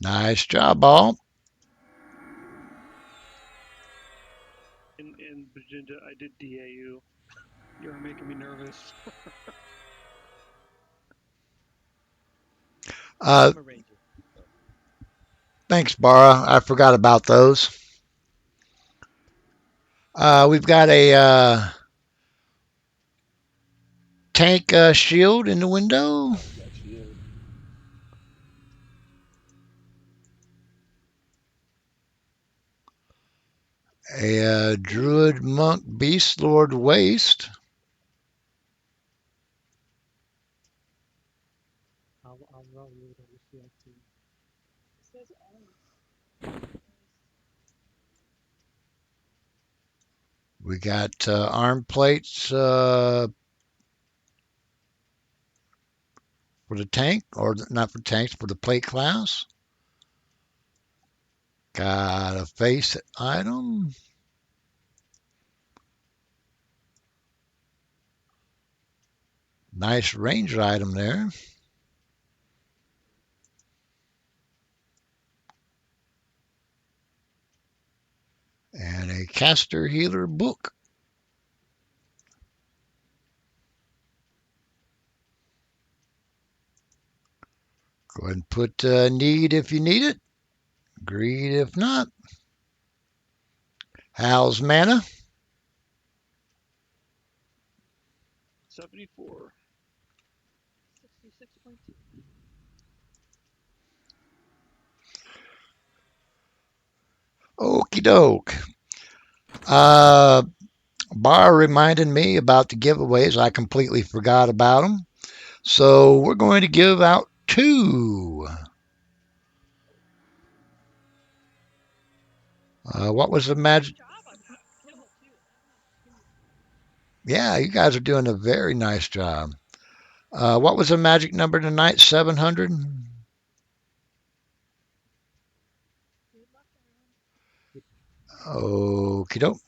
Nice job, Ball. In Virginia, I did DAU. You were making me nervous. Uh, I'm a ranger. So. thanks, Bara. I forgot about those. We've got a tank shield in the window. Yeah, we got shield. A druid monk beast lord waste. I'll roll you on the shield too. It says arms. We got arm plates for the tank, or not for tanks, for the plate class. Got a face item. Nice ranger item there. And a caster healer book. Go ahead and put need if you need it. Greed if not. How's mana? 74. 66.2. Okie doke. Bar reminded me about the giveaways. I completely forgot about them. So we're going to give out two. What was the magic? Job on Kimmel too. Yeah, you guys are doing a very nice job. What was the magic number tonight? 700? Good luck, Okie doke.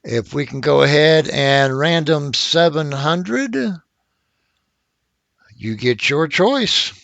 If we can go ahead and random 700, you get your choice.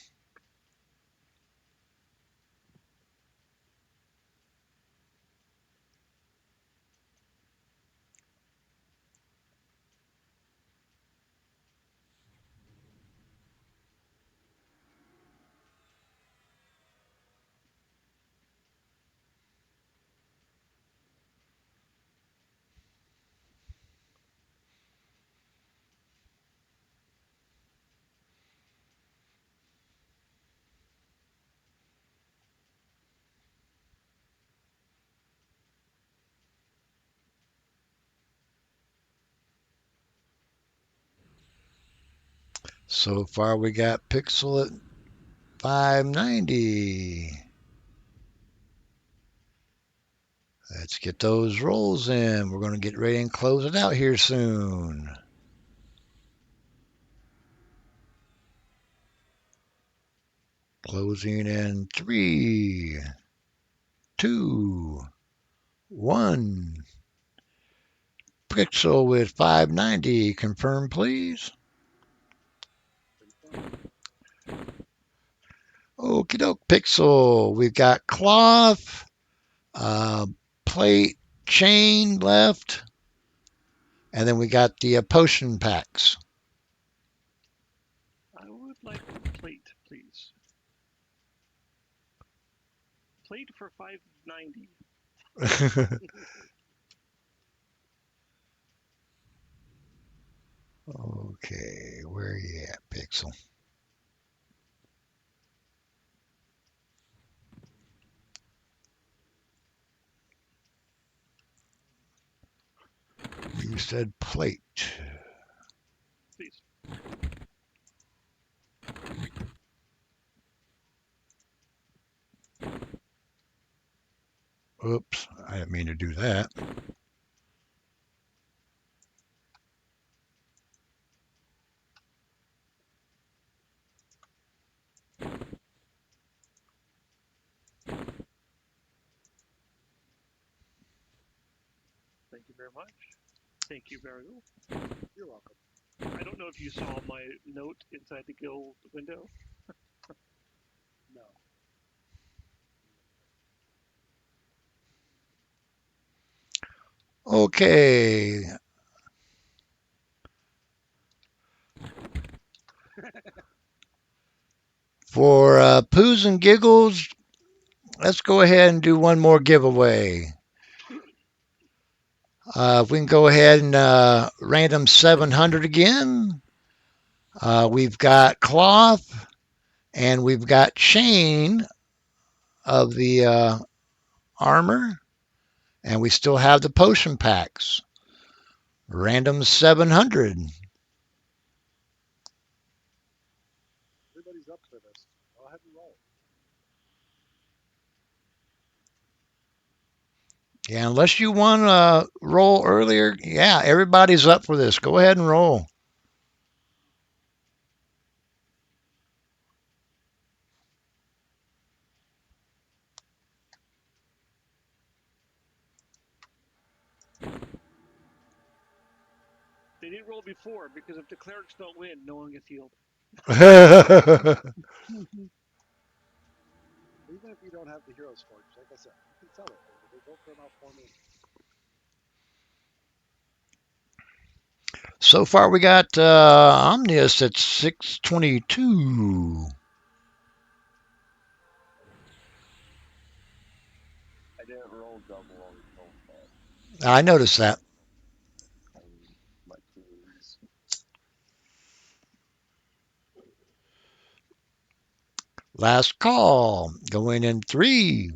So far, we got Pixel at 590. Let's get those rolls in. We're going to get ready and close it out here soon. Closing in 3, 2, 1. Pixel with 590. Confirm, please. Okie doke, Pixel. We've got cloth, uh, plate, chain left, and then we got the potion packs. I would like plate, please. Plate for $5.90. Okay, where are you at, Pixel? You said plate. Please. Oops, I didn't mean to do that. Thank you very much. Thank you, Variable. You're welcome. I don't know if you saw my note inside the guild window. No. Okay. For Poos and Giggles, let's go ahead and do one more giveaway. If we can go ahead and random 700 again. We've got cloth and we've got chain of the armor, and we still have the potion packs. Random 700. Everybody's up for this. Go ahead and roll. Yeah, unless you want to roll earlier, yeah, everybody's up for this. Go ahead and roll. They didn't roll before because if the clerics don't win, no one gets healed. Even if you don't have the Heroes Forge, like I said, you can sell it. They go for about 4 million. So far, we got Omnius at 622. I didn't roll double on the phone call. I noticed that. My teams. Last call. Going in 3,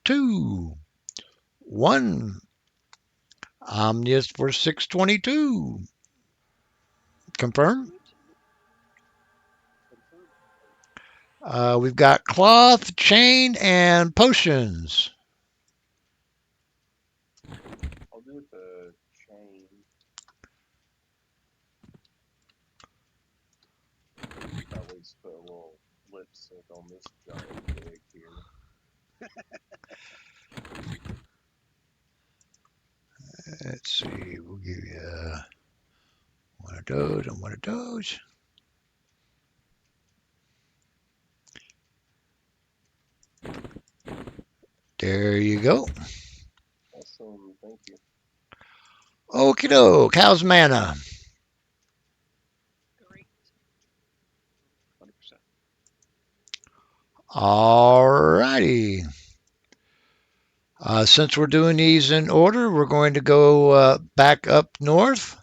2, 1. Omnius for 622. Confirm. Confirm. We've got cloth, chain, and potions. I'll do the chain. At least put a little lipstick on this giant wig here. Let's see. We'll give you one of those and one of those. There you go. Awesome, thank you. Okie doke. How's mana? Great. 100%. All righty. Since we're doing these in order, we're going to go back up north.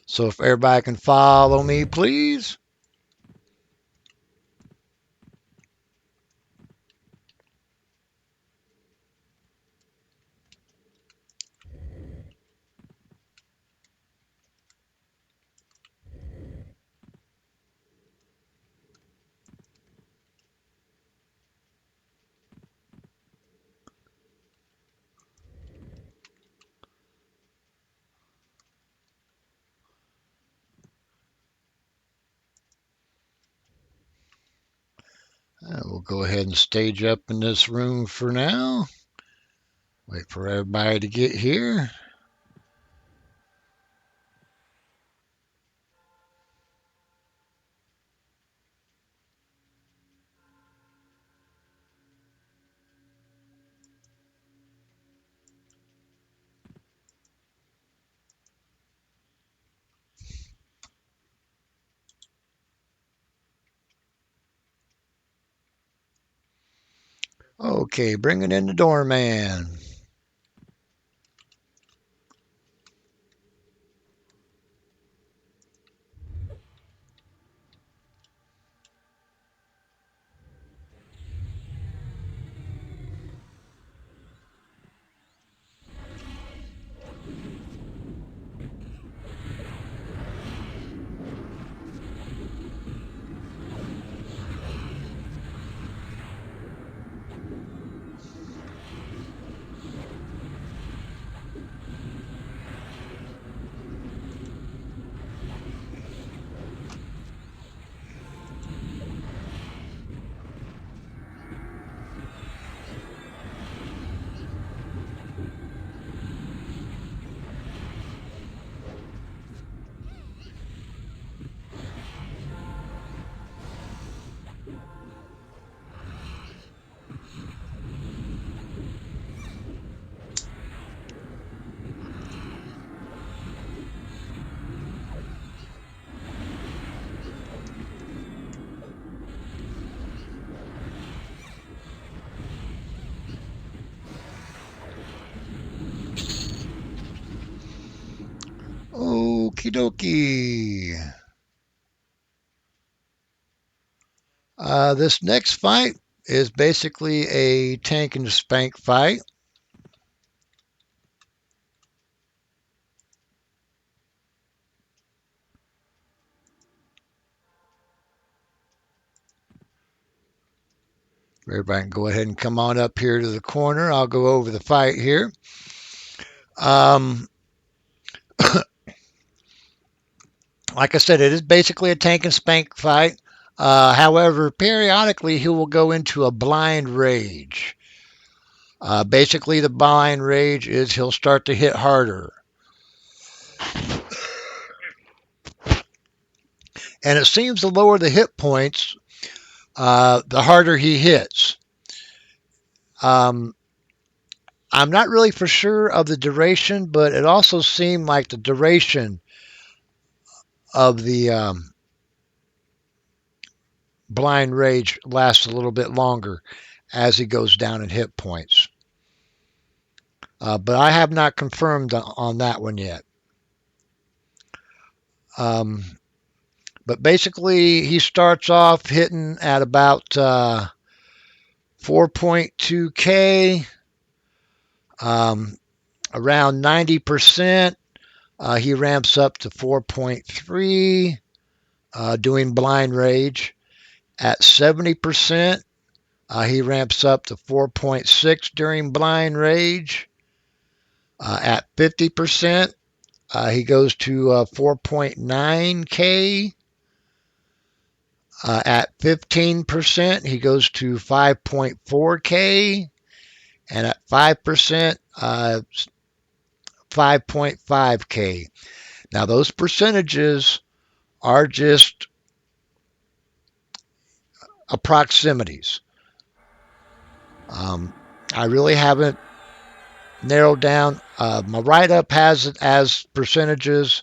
So if everybody can follow me, please. We'll go ahead and stage up in this room for now. Wait for everybody to get here. Okay, bringing in the doorman. Okie dokie. This next fight is basically a tank and spank fight. Everybody can go ahead and come on up here to the corner. I'll go over the fight here. Um, like I said, it is basically a tank and spank fight. However, periodically he will go into a blind rage. Basically, the blind rage is he'll start to hit harder. And it seems the lower the hit points, the harder he hits. Um, I'm not really for sure of the duration, but it also seemed like the duration of the blind rage lasts a little bit longer as he goes down in hit points. But I have not confirmed on that one yet. Um, but basically, he starts off hitting at about 4.2K, around 90%. He ramps up to 4.3, doing blind rage. At 70%, he ramps up to 4.6 during blind rage. At 50%, he goes to 4.9K. At 15%, he goes to 5.4K. And at 5%, 5.5K. Now, those percentages are just approximities. I really haven't narrowed down. My write up has it as percentages,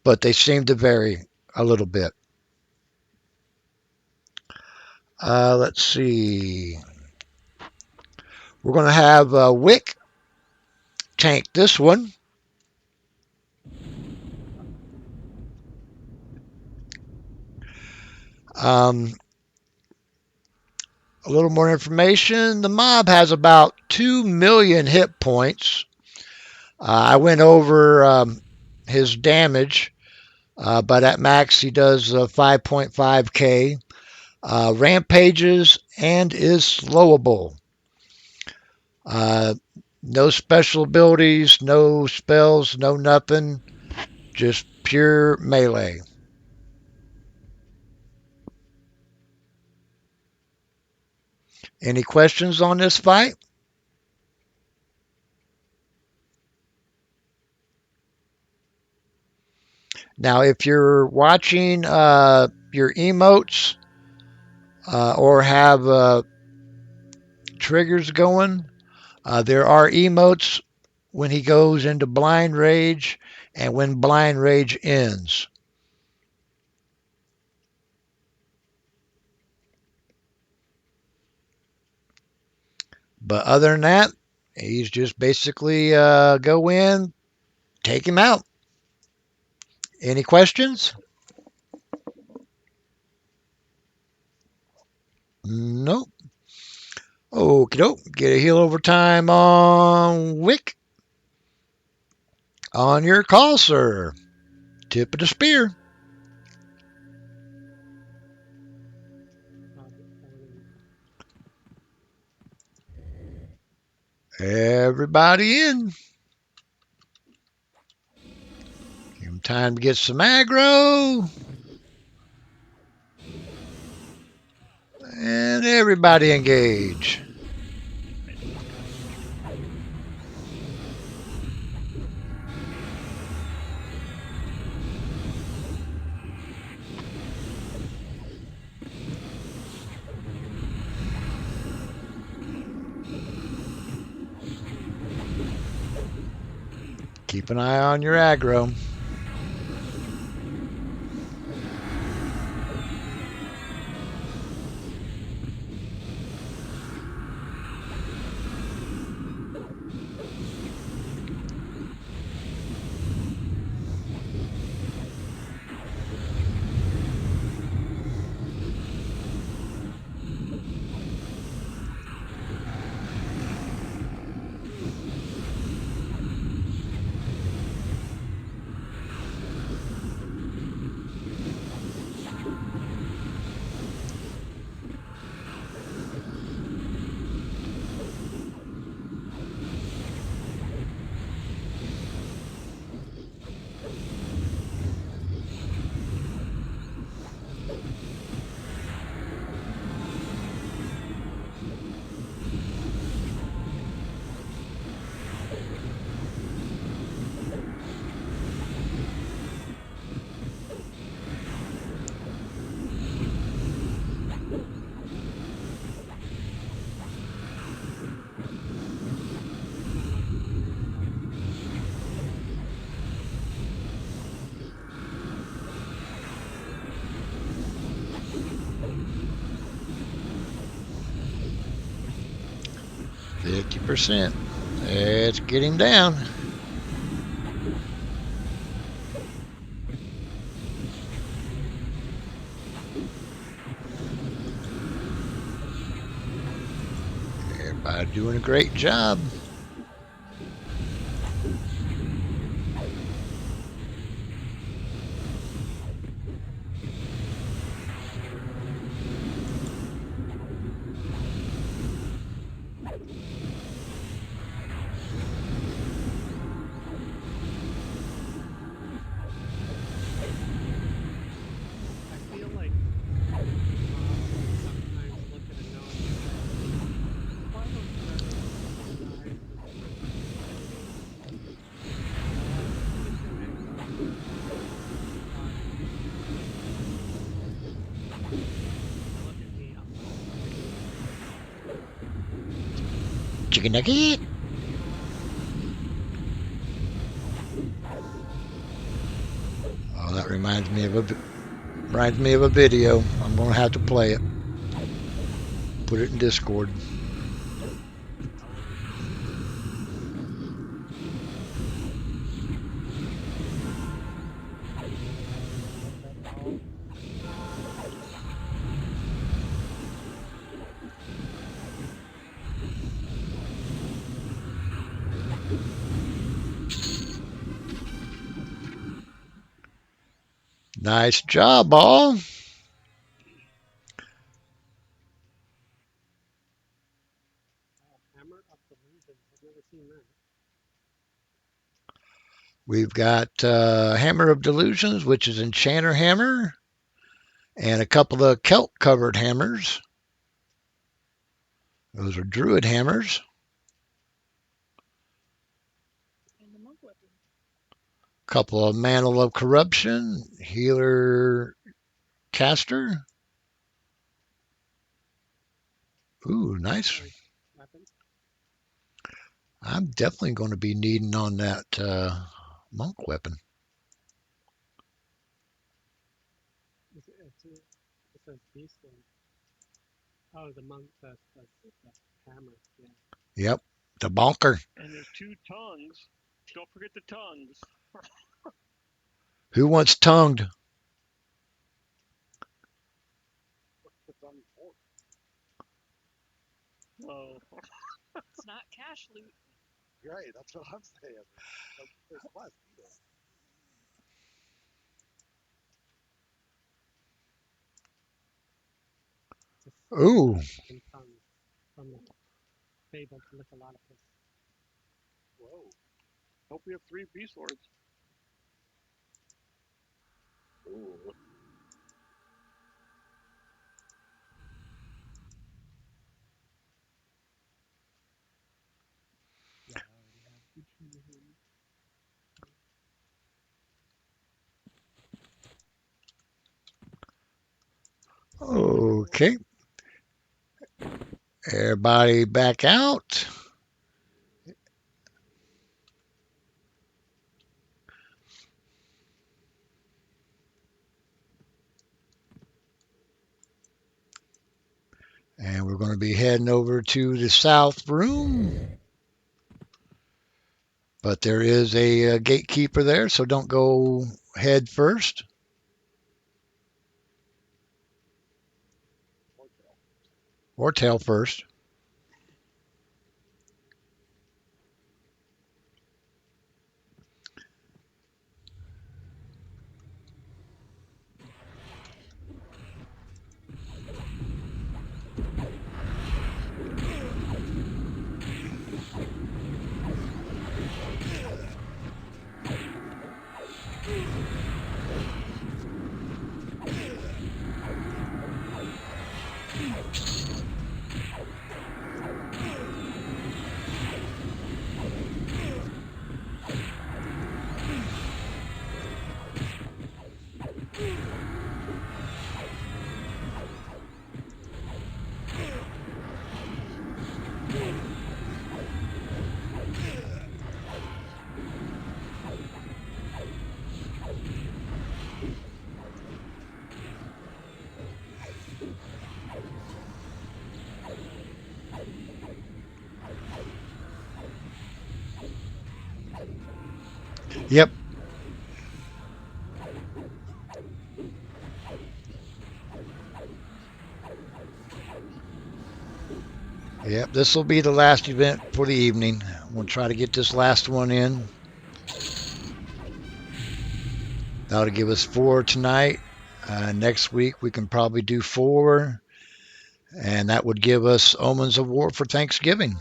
but they seem to vary a little bit. Let's see. We're going to have Wick tank this one. Um, a little more information. The mob has about 2 million hit points. I went over his damage, but at max he does 5.5K. Rampages and is slowable. No special abilities, no spells, no nothing. Just pure melee. Any questions on this fight? Now, if you're watching your emotes or have triggers going, there are emotes when he goes into blind rage and when blind rage ends. But other than that, he's just basically go in, take him out. Any questions? Nope. Okie doke. Get a heal overtime on Wick. On your call, sir. Tip of the spear. Everybody in. Give him time to get some aggro. And everybody engage. Keep an eye on your aggro. %. Let's get him down. Everybody doing a great job. I feel like sometimes look at a note and say, why don't you ever recognize the look at me, I'm Chicken nugget. Oh, that reminds me of a video. I'm gonna have to play it. Put it in Discord. Nice job, all. Hammer of Delusions. I've never seen that. We've got Hammer of Delusions, which is Enchanter Hammer, and a couple of Celt covered hammers. Those are Druid hammers. And the monk weapon. Couple of Mantle of Corruption, Healer Caster. Ooh, nice. Nice weapon. I'm definitely going to be needing on that monk weapon. It says beast one. Oh, the monk, the hammer. Yeah. Yep, the bonker. And there's 2 tongues. Don't forget the tongues. Who wants tongued? What's the tongue for? Oh, It's not cash loot. Right, that's what I'm saying. Like, there's less either. Just Ooh, in tongues from the fable to lick a lot of piss. Whoa. hope we have 3 beast swords. Ooh. Yeah, I already have good trigger hand. okay. Everybody back out. And we're going to be heading over to the south room. But there is a gatekeeper there, so don't go head first Hotel. or tail first. Yep, yep. This will be the last event for the evening. We'll try to get this last one in. That'll give us 4 tonight. Next week we can probably do 4, and that would give us Omens of War for Thanksgiving. Get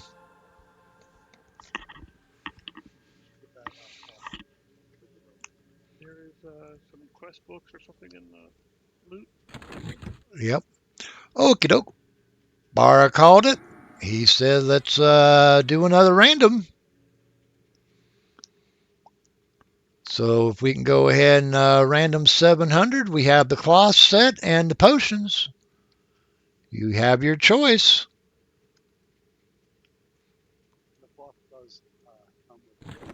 that coffee. There's some quest books or something in the loot. Yep. Okie doke. Barra called it. He said, let's do another random. So if we can go ahead and random 700, we have the cloth set and the potions. You have your choice. The cloth does come with a book.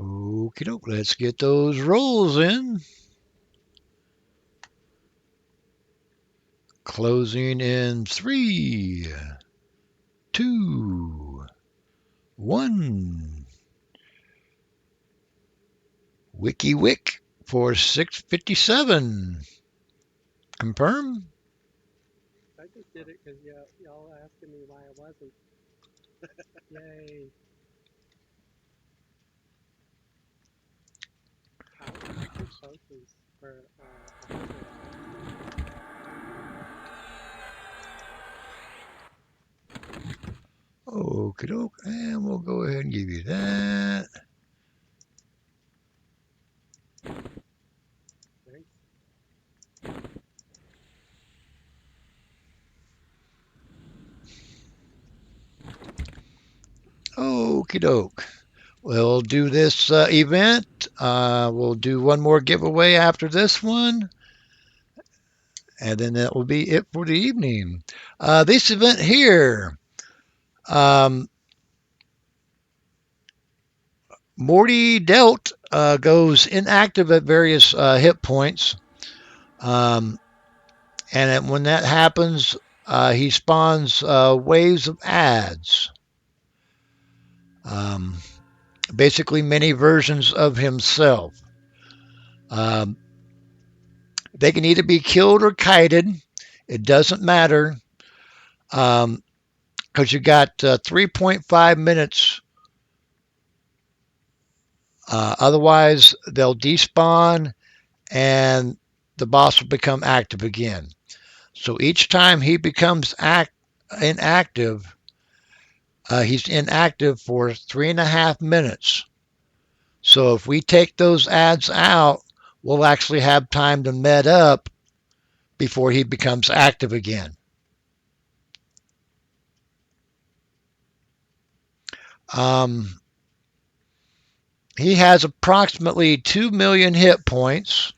Okie doke. Let's get those rolls in. Closing in 3, 2, 1. Wiki Wick for 657. Confirm. I just did it because y'all asking me why I wasn't. Yay. I took potions for a hunger out. Okie doke. And we'll go ahead and give you that. Thanks. Okie doke. We'll do this event. We'll do one more giveaway after this one, and then that will be it for the evening. This event here, um, Morty Delt goes inactive at various hit points, um, and when that happens, he spawns waves of ads. Um, Basically, many versions of himself. Um, they can either be killed or kited. It doesn't matter because you got 3.5 minutes. Otherwise, they'll despawn and the boss will become active again. So each time he becomes inactive, he's inactive for 3.5 minutes. So if we take those ads out, we'll actually have time to med up before he becomes active again. Um, he has approximately 2 million hit points,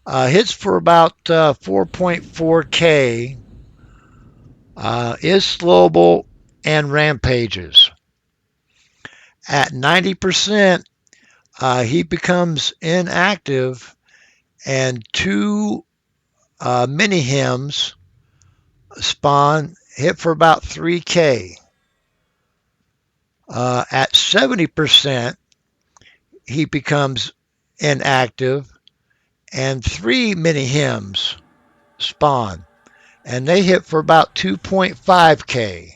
hits for about 4.4k, is slowable, and rampages. At 90%, he becomes inactive, and two mini hymns spawn, hit for about 3k. At 70%, he becomes inactive, and three mini hymns spawn, and they hit for about 2.5k.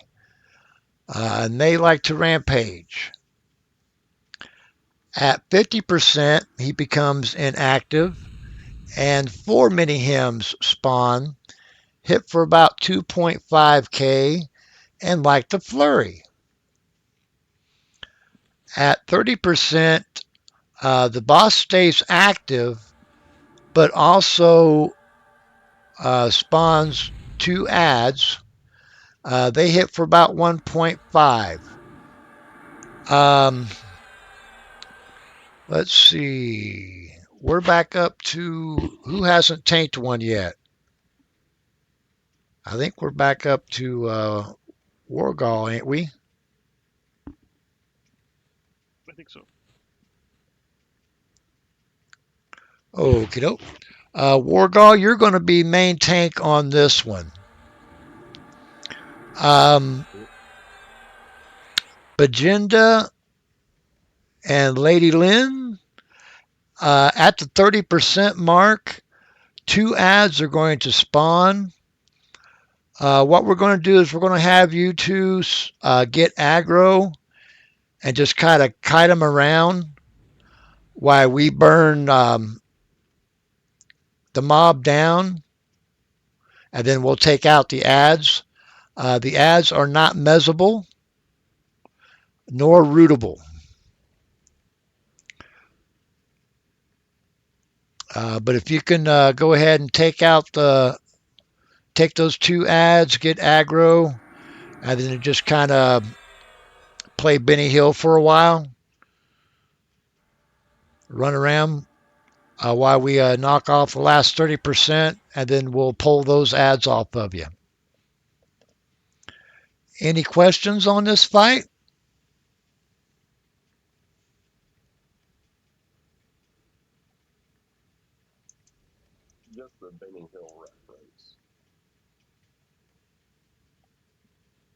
And they like to rampage. At 50%, he becomes inactive, and four mini hymns spawn, hit for about 2.5k, and like to flurry. At 30%, the boss stays active, but also spawns two ads. They hit for about 1.5. Um, let's see. We're back up to who hasn't tanked one yet? I think we're back up to Wargall, ain't we? I think so. Okie doke. Wargall, you're going to be main tank on this one. Bajinda and Lady Lynn, at the 30% mark, two ads are going to spawn. What we're going to do is we're going to have you two get aggro and just kind of kite them around while we burn the mob down, and then we'll take out the ads. The ads are not mezzable nor rootable. But if you can go ahead and take those two ads, get aggro, and then just kind of play Benny Hill for a while, run around while we knock off the last 30%, and then we'll pull those ads off of you. Any questions on this fight? Just the Benny Hill reference.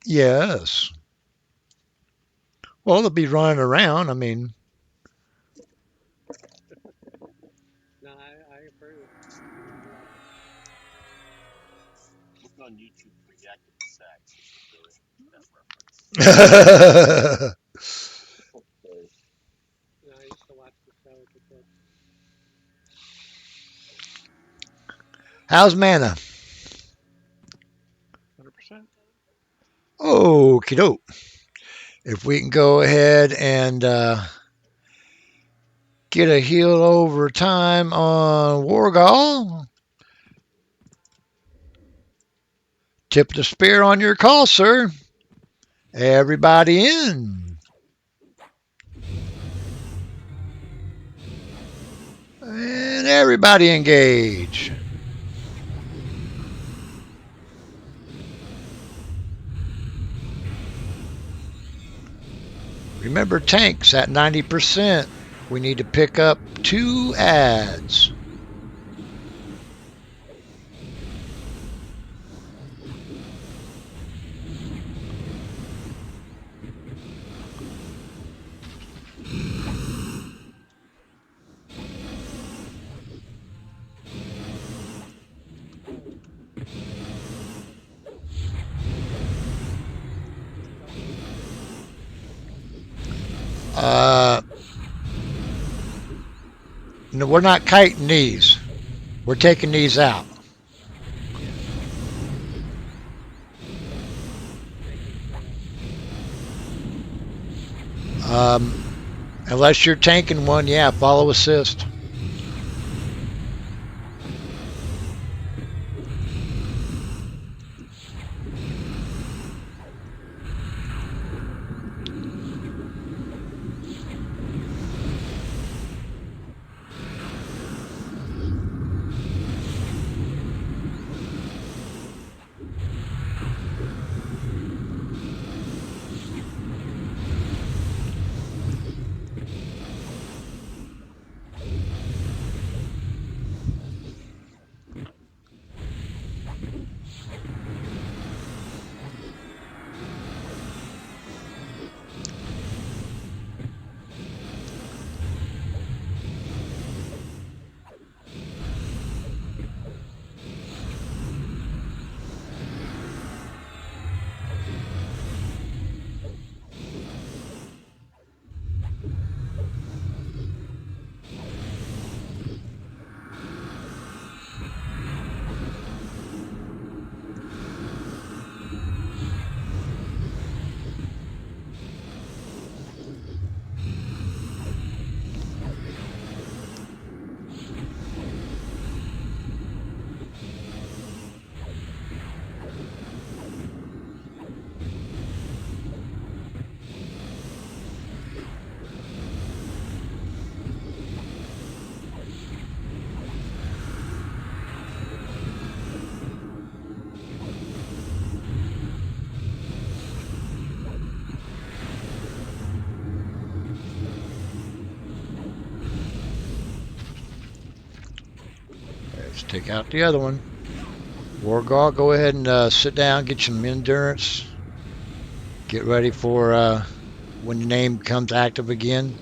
Yes. Well, they'll be running around. I mean, No, I approve. I love it. Look on YouTube for Okay. You know, I used to watch the show as a kid. How's mana? 100%. Okie doke. If we can go ahead and get a heal over time on Wargall. Tip the spear on your call, sir. Everybody in. And everybody engage. Remember, tanks at 90%. We need to pick up 2 ads. Uh, no, we're not kiting these. We're taking these out. Um, unless you're tanking one, yeah, follow assist. Let's take out the other one. Wargall, go ahead and sit down, get some endurance. Get ready for when your name becomes active again.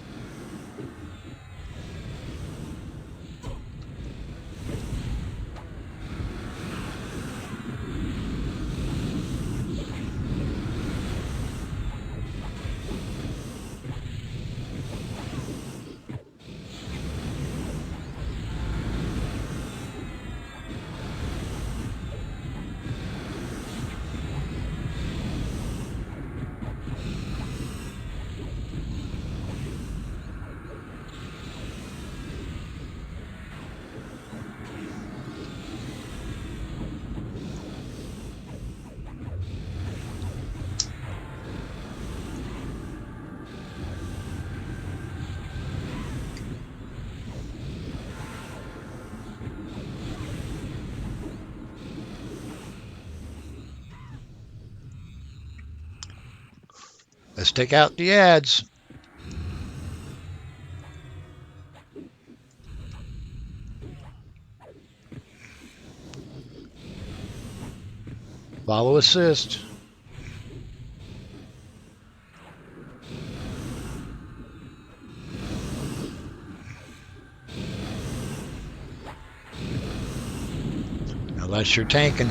Let's take out the ads. Follow assist. Unless you're tanking.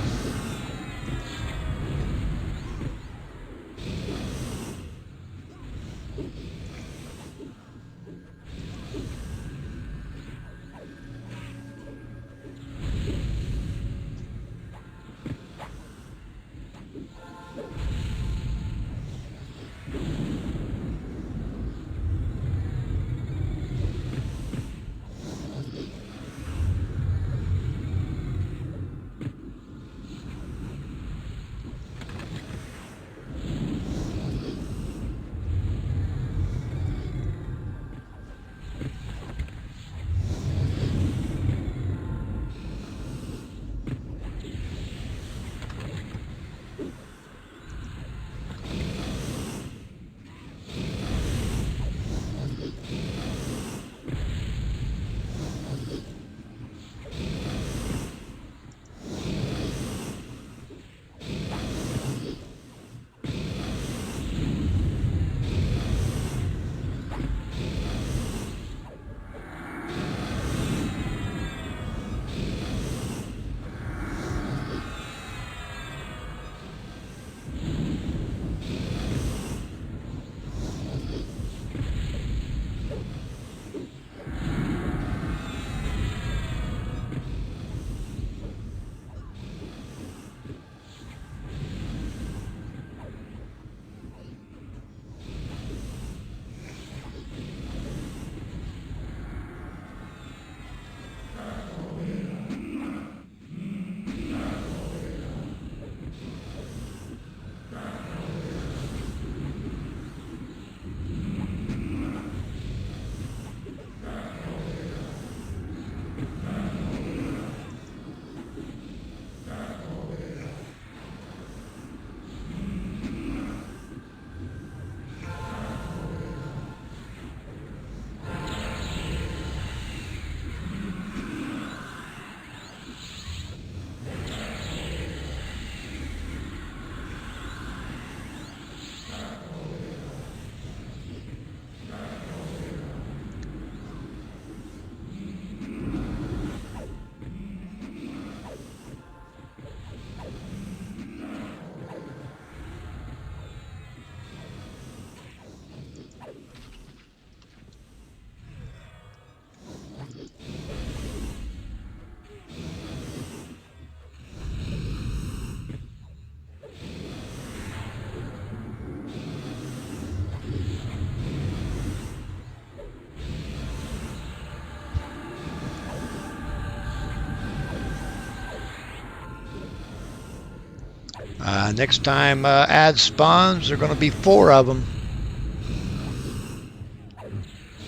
Next time ad spawns, there are going to be 4 of them.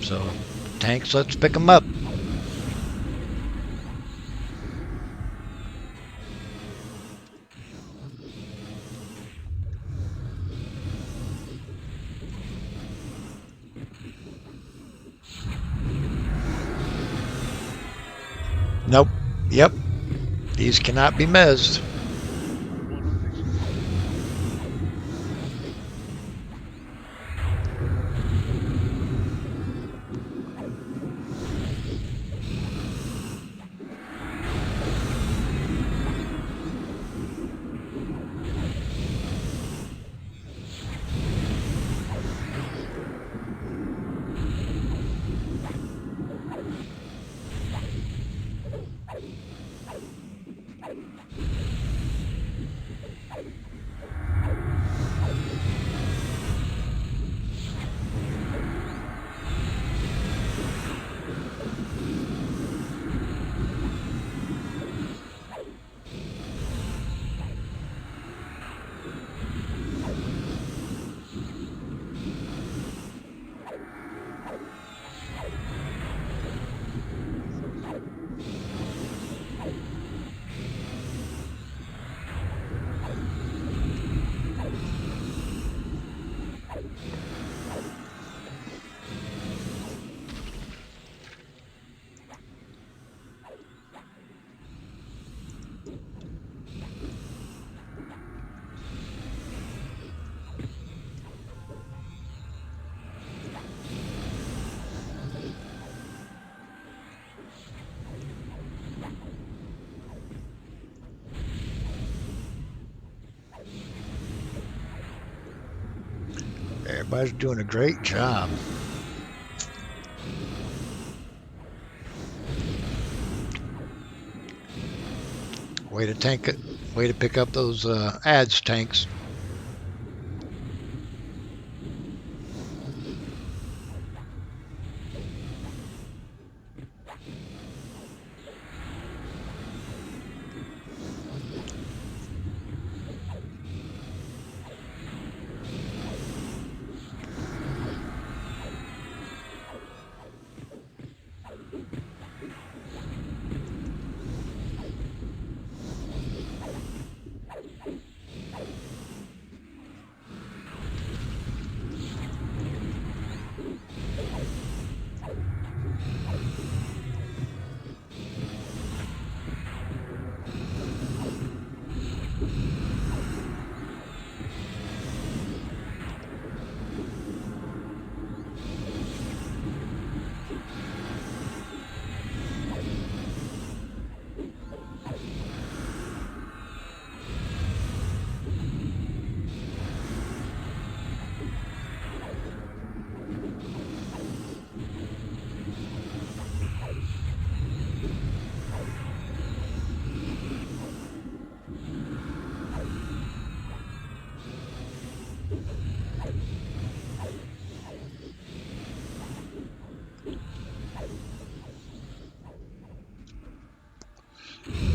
So, tanks, let's pick them up. Nope. Yep. These cannot be mezzed. Everybody's doing a great job. Way to tank it. Way to pick up those ads tanks.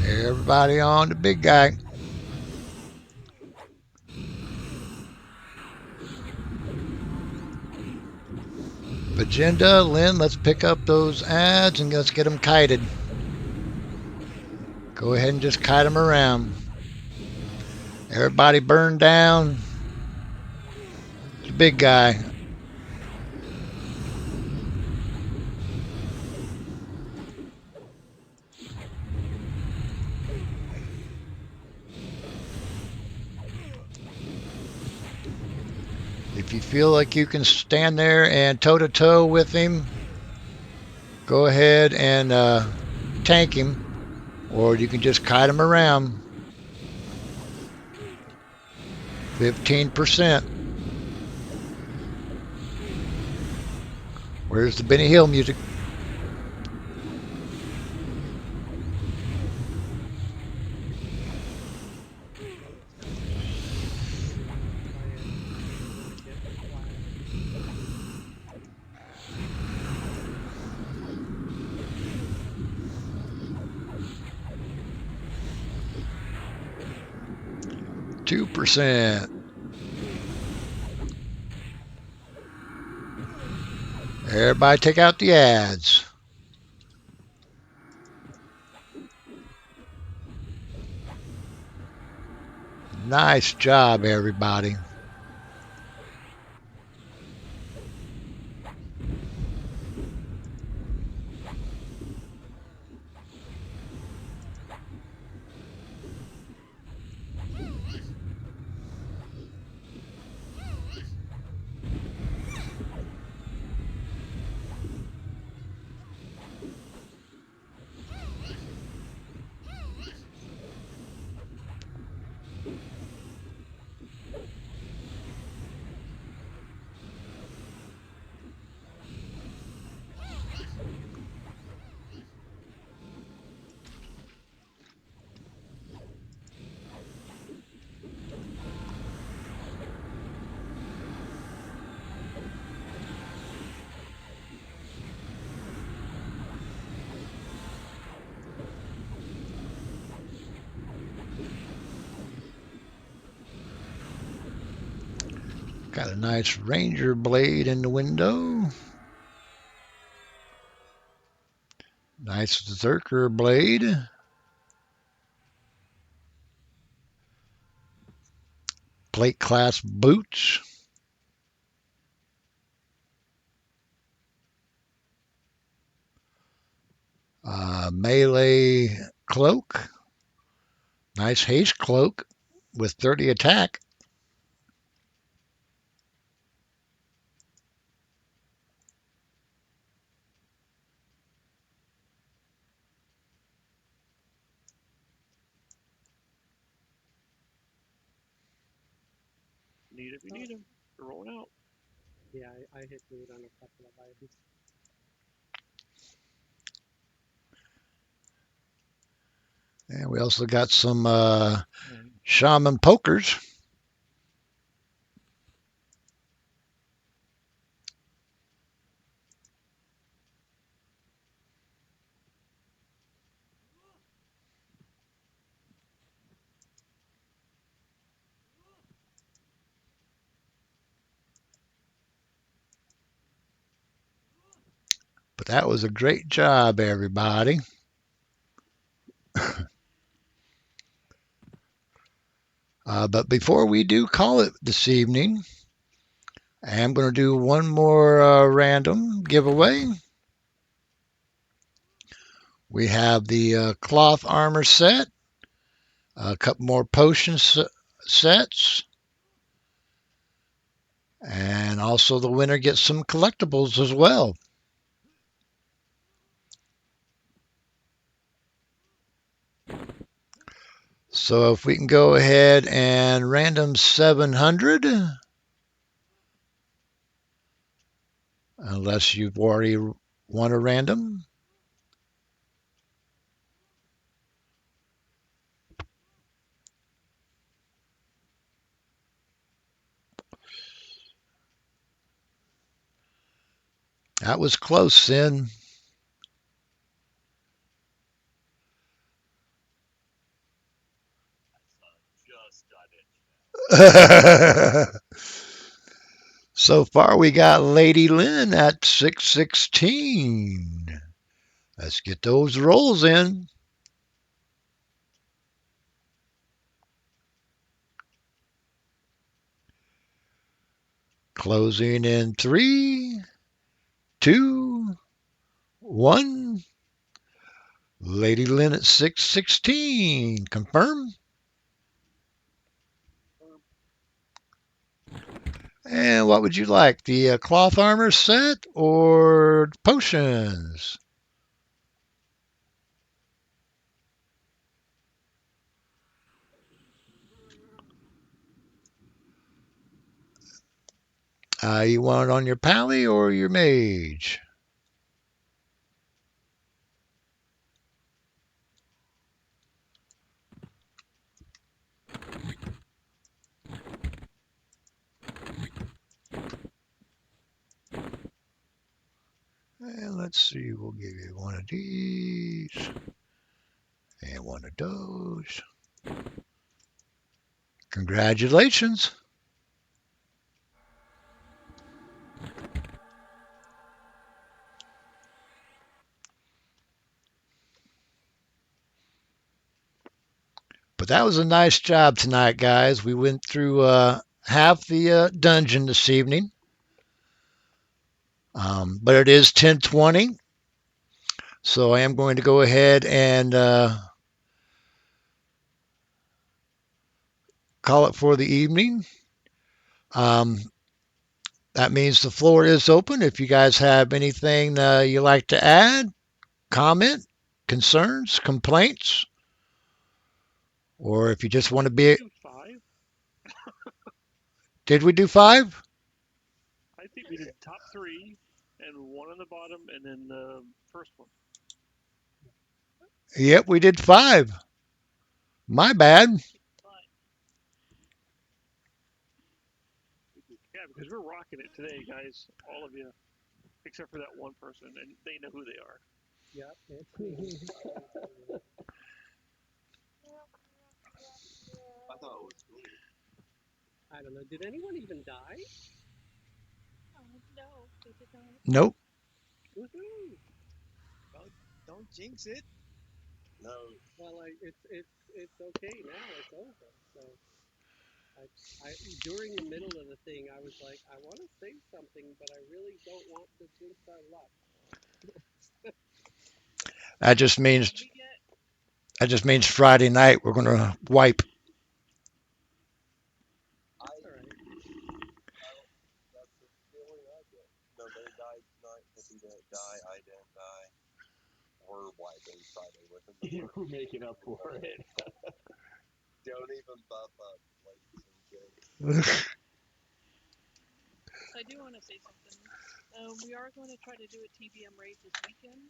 Everybody on the big guy. Agenda, Lynn, let's pick up those ads and let's get them kited. Go ahead and just kite them around. Everybody burn down. The big guy. If you feel like you can stand there and toe-to-toe with him, go ahead and tank him, or you can just kite him around. 15%. Where's the Benny Hill music? 2%. Everybody take out the ads. Nice job, everybody. Got a nice Ranger blade in the window. Nice Zerker blade. Plate class boots. Melee cloak. Nice haste cloak with 30 attack. Need if you need them. They're rolling out. Yeah, I hit loot on a couple of items. And we also got some shaman pokers. But that was a great job, everybody. But before we do call it this evening, I'm going to do one more random giveaway. We have the cloth armor set, a couple more potion sets, and also the winner gets some collectibles as well. So if we can go ahead and random 700, unless you've already won a random. That was close, Sin. So far, we got Lady Lynn at 616. Let's get those rolls in. Closing in 3, 2, 1. Lady Lynn at 616. Confirm. And what would you like? The cloth armor set or potions? You want it on your pally or your mage? And let's see, we'll give you one of these and one of those. Congratulations. But that was a nice job tonight, guys. We went through half the dungeon this evening. But it is 10:20, so I am going to go ahead and call it for the evening. Um, that means the floor is open. If you guys have anything you like to add, comment, concerns, complaints, or if you just want to be. Do 5. Did we do 5? I think we did top 3 and 1 on the bottom, and then the first one. Yep, we did 5. My bad. But Yeah, because we're rocking it today, guys. All of you, except for that one person, and they know who they are. Yep, it's me. I thought it was me. I don't know. Did anyone even die? no, they did not. Nope. Woohoo! Don't jinx it. No, Well, it's okay now. It's over. So I during the middle of the thing, I was like, I want to say something, but I really don't want to jinx our luck. That just means We get that just means Friday night we're gonna wipe. I. All right. That's the feeling I get. Nobody died tonight. Hippie didn't die. I didn't die. We're wiping Friday with them. You're making up for it. Don't even buff up, ladies and gents. So I do want to say something. We are going to try to do a TBM raid this weekend.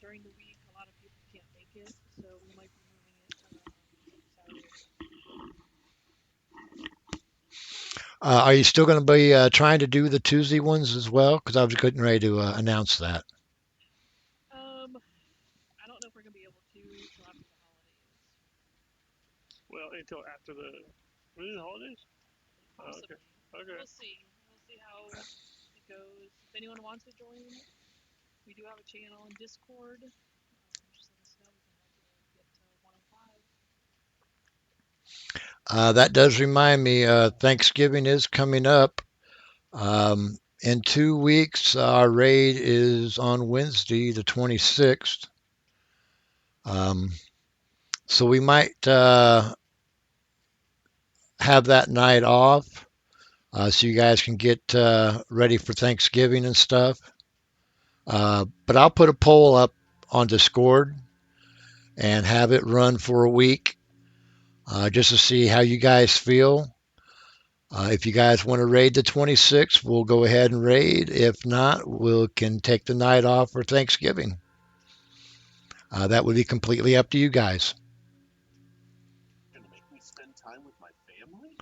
During the week, a lot of people can't make it, so we might be moving it to Saturday. Are you still going to be trying to do the Tuesday ones as well? Because I was getting ready to announce that. I don't know if we're going to be able to till after the holidays. Well, until after the holidays. Possibly. Okay. We'll see. We'll see how it goes. If anyone wants to join, we do have a channel in Discord. Just let us know. We can help you get to 105. That does remind me, Thanksgiving is coming up. In 2 weeks, our raid is on Wednesday, the 26th. Um, so we might have that night off so you guys can get ready for Thanksgiving and stuff. But I'll put a poll up on Discord and have it run for a week just to see how you guys feel. If you guys want to raid the 26th, we'll go ahead and raid. If not, we can take the night off for Thanksgiving. That would be completely up to you guys. Gonna make me spend time with my family?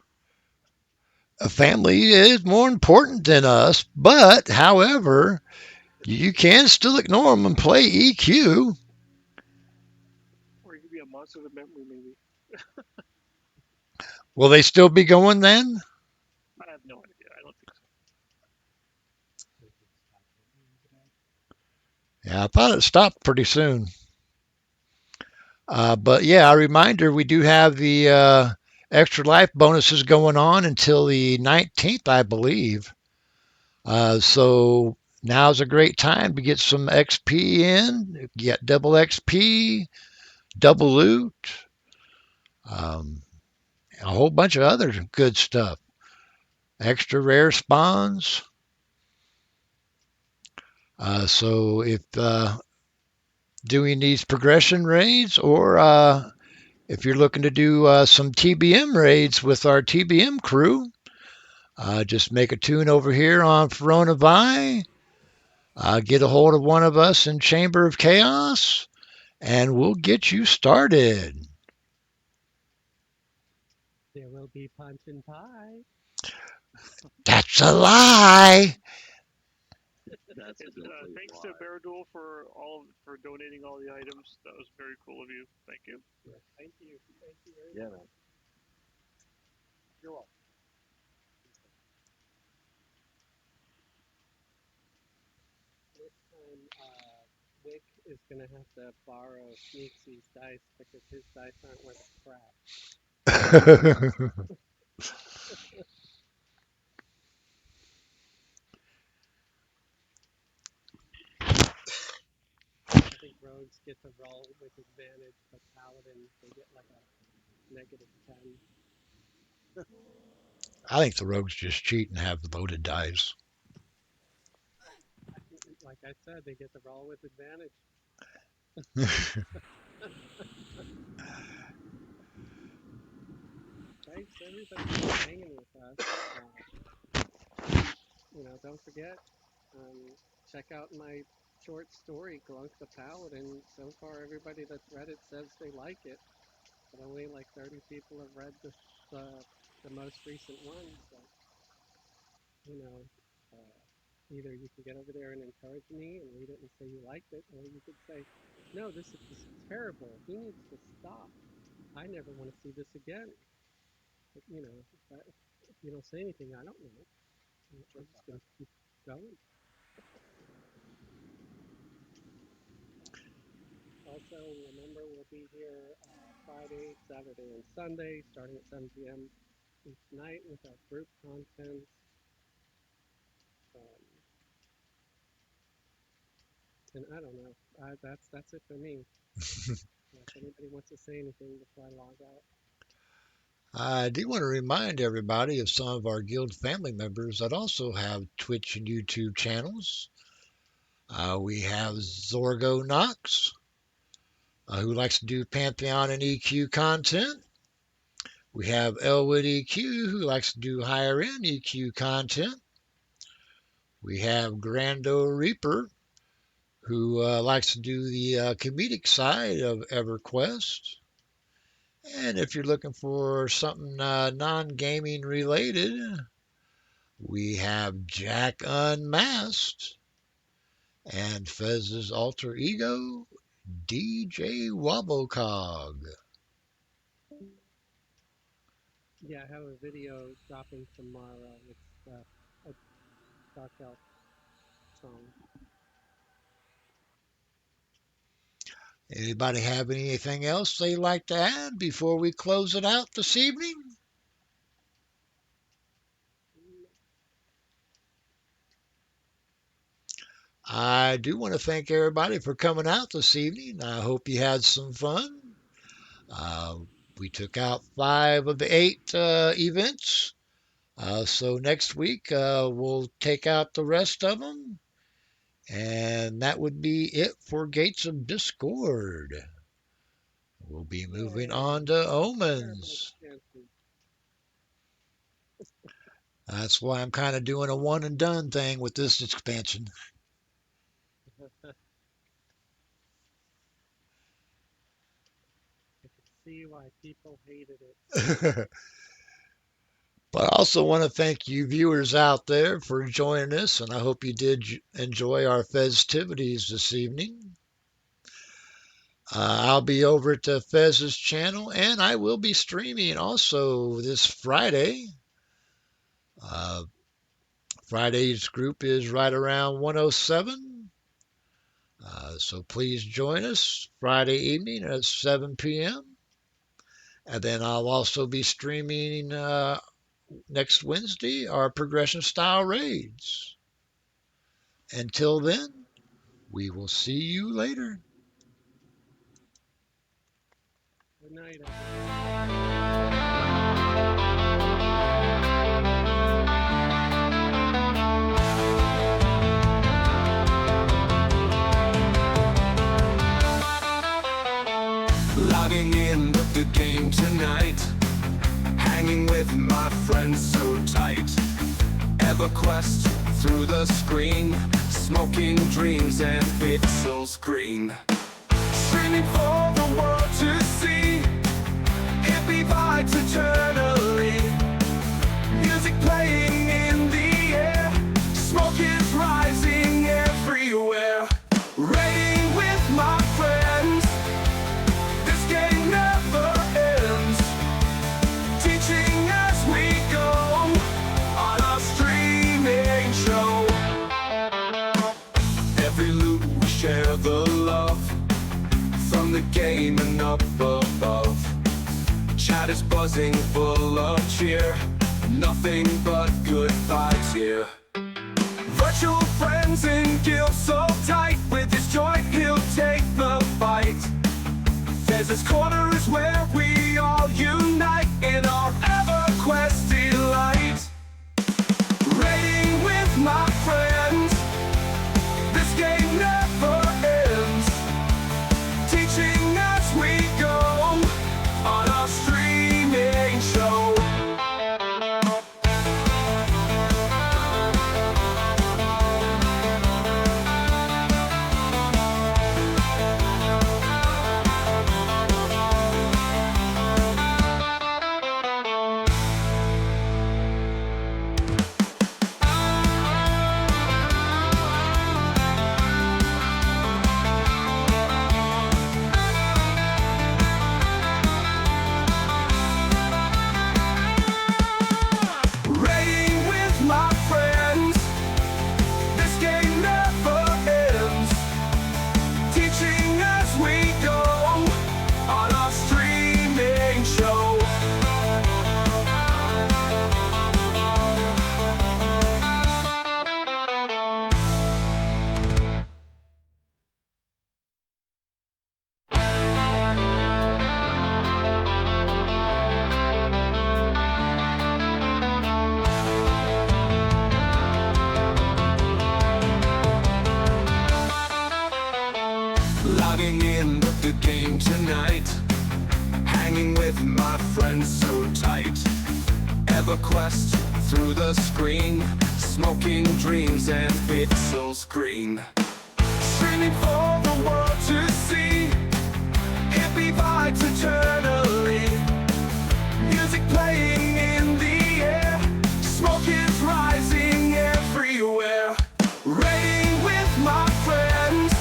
A family is more important than us, but however, you can still ignore them and play EQ. Or you could be a monster of memory, maybe. Will they still be going then? I have no idea. I don't think so. Yeah, I thought it stopped pretty soon. But yeah, a reminder we do have the extra life bonuses going on until the 19th, I believe. So now's a great time to get some XP in, get double XP, double loot, um, a whole bunch of other good stuff. Extra rare spawns. So if doing these progression raids or if you're looking to do some TBM raids with our TBM crew, just make a tune over here on Verona Vi. Get a hold of one of us in Chamber of Chaos, and we'll get you started. There will be punch and pie. That's a lie. That's a complete Thanks lie. to Baradul for donating all the items. That was very cool of you. Thank you. Yes, thank you. Thank you very Yeah, much. man. You're welcome. Next time, Vic is gonna have to borrow Sneaksy's dice because his dice aren't worth crap. I think rogues get to roll with advantage, but paladin they get like a -10. I think the rogues just cheat and have the loaded dice. Like I said, they get to roll with advantage. Thanks everybody for hanging with us. Don't forget, check out my short story, Glunk the Paladin. So far, everybody that's read it says they like it, but only like 30 people have read the most recent one. So, you know, uh, either you can get over there and encourage me and read it and say you liked it, or you could say, no, this is terrible. He needs to stop. I never want to see this again. But, if you don't say anything, I don't know. I'm just going to keep going. Also, remember, we'll be here Friday, Saturday, and Sunday, starting at 7 p.m. each night with our group content. Um, and I don't know. That's it for me. If anybody wants to say anything before I log out. I do want to remind everybody of some of our guild family members that also have Twitch and YouTube channels. We have Zorgo Knox, who likes to do Pantheon and EQ content. We have Elwood EQ, who likes to do higher end EQ content. We have Grando Reaper, who likes to do the comedic side of EverQuest. And if you're looking for something non-gaming related, we have Jack Unmasked and Fez's alter ego, DJ Wobblecog. Yeah, I have a video dropping tomorrow. It's a Dark Elf song. Anybody have anything else they'd like to add before we close it out this evening? I do want to thank everybody for coming out this evening. I hope you had some fun. Uh, we took out 5 of the 8 events. So next week we'll take out the rest of them. And that would be it for Gates of Discord. We'll be moving on to Omens. That's why I'm kind of doing a one and done thing with this expansion. I could see why people hated it. But I also want to thank you viewers out there for joining us, and I hope you did enjoy our festivities this evening. I'll be over at Fez's channel, and I will be streaming also this Friday. Uh, Friday's group is right around 107. So please join us Friday evening at 7 p.m. And then I'll also be streaming next Wednesday our progression style raids. Until then, we will see you later. Good night, everybody. Logging in the game tonight, hanging with my friends so tight. Everquest through the screen, smoking dreams and pixels green. Streaming for the world to see, hippie vibes eternally. Music playing in the air, smoke is rising everywhere. Raiding with my friends, this game never ends. Teaching as we buzzing, full of cheer. Nothing but good vibes here. Virtual friends in guilt so tight. With his joint he'll take the fight. There's this corner is where we all unite in our Everquest delight. Raiding with my friends, this game never ends. Teaching as we go on our streaming show. Logging in with the game tonight, hanging with my friends so tight. Everquest through the screen, smoking dreams and pixels green. Streaming for the world to see, hippie vibes eternally. Music playing in the air, smoke is rising everywhere. Raiding with my friends,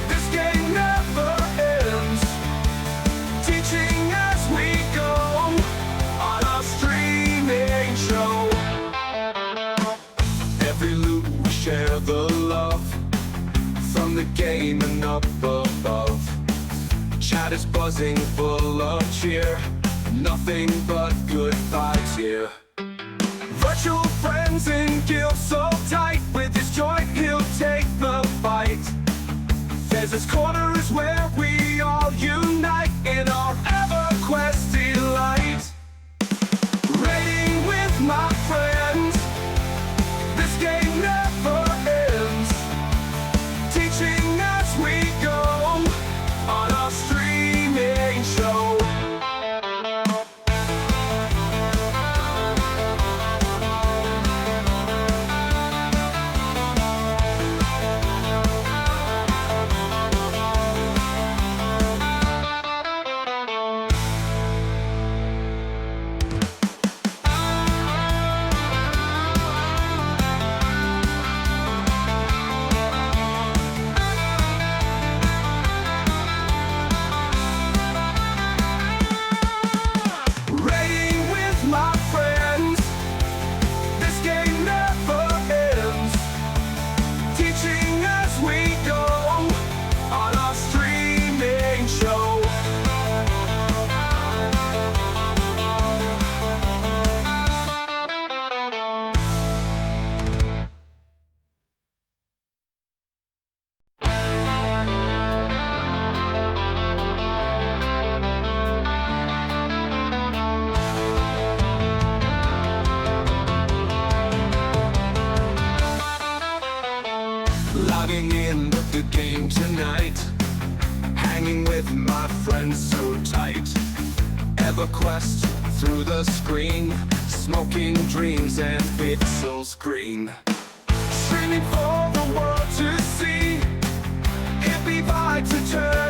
this game never ends. Teaching as we go on our streaming show. Every loot we share the love, from the game and up above. Chat is buzzing, full of cheer. Nothing but good vibes here. Virtual friends in guilt so tight. With his joint he'll take the fight. There's this corner is where we all unite in our Everquest delight. Raiding with my friends, this game never ends. Teaching as we go on our streaming show. Logging in with the game tonight, hanging with my friends so tight. Everquest through the screen, smoking dreams and pixels green. Streaming for the world to see, hippie vibes eternal.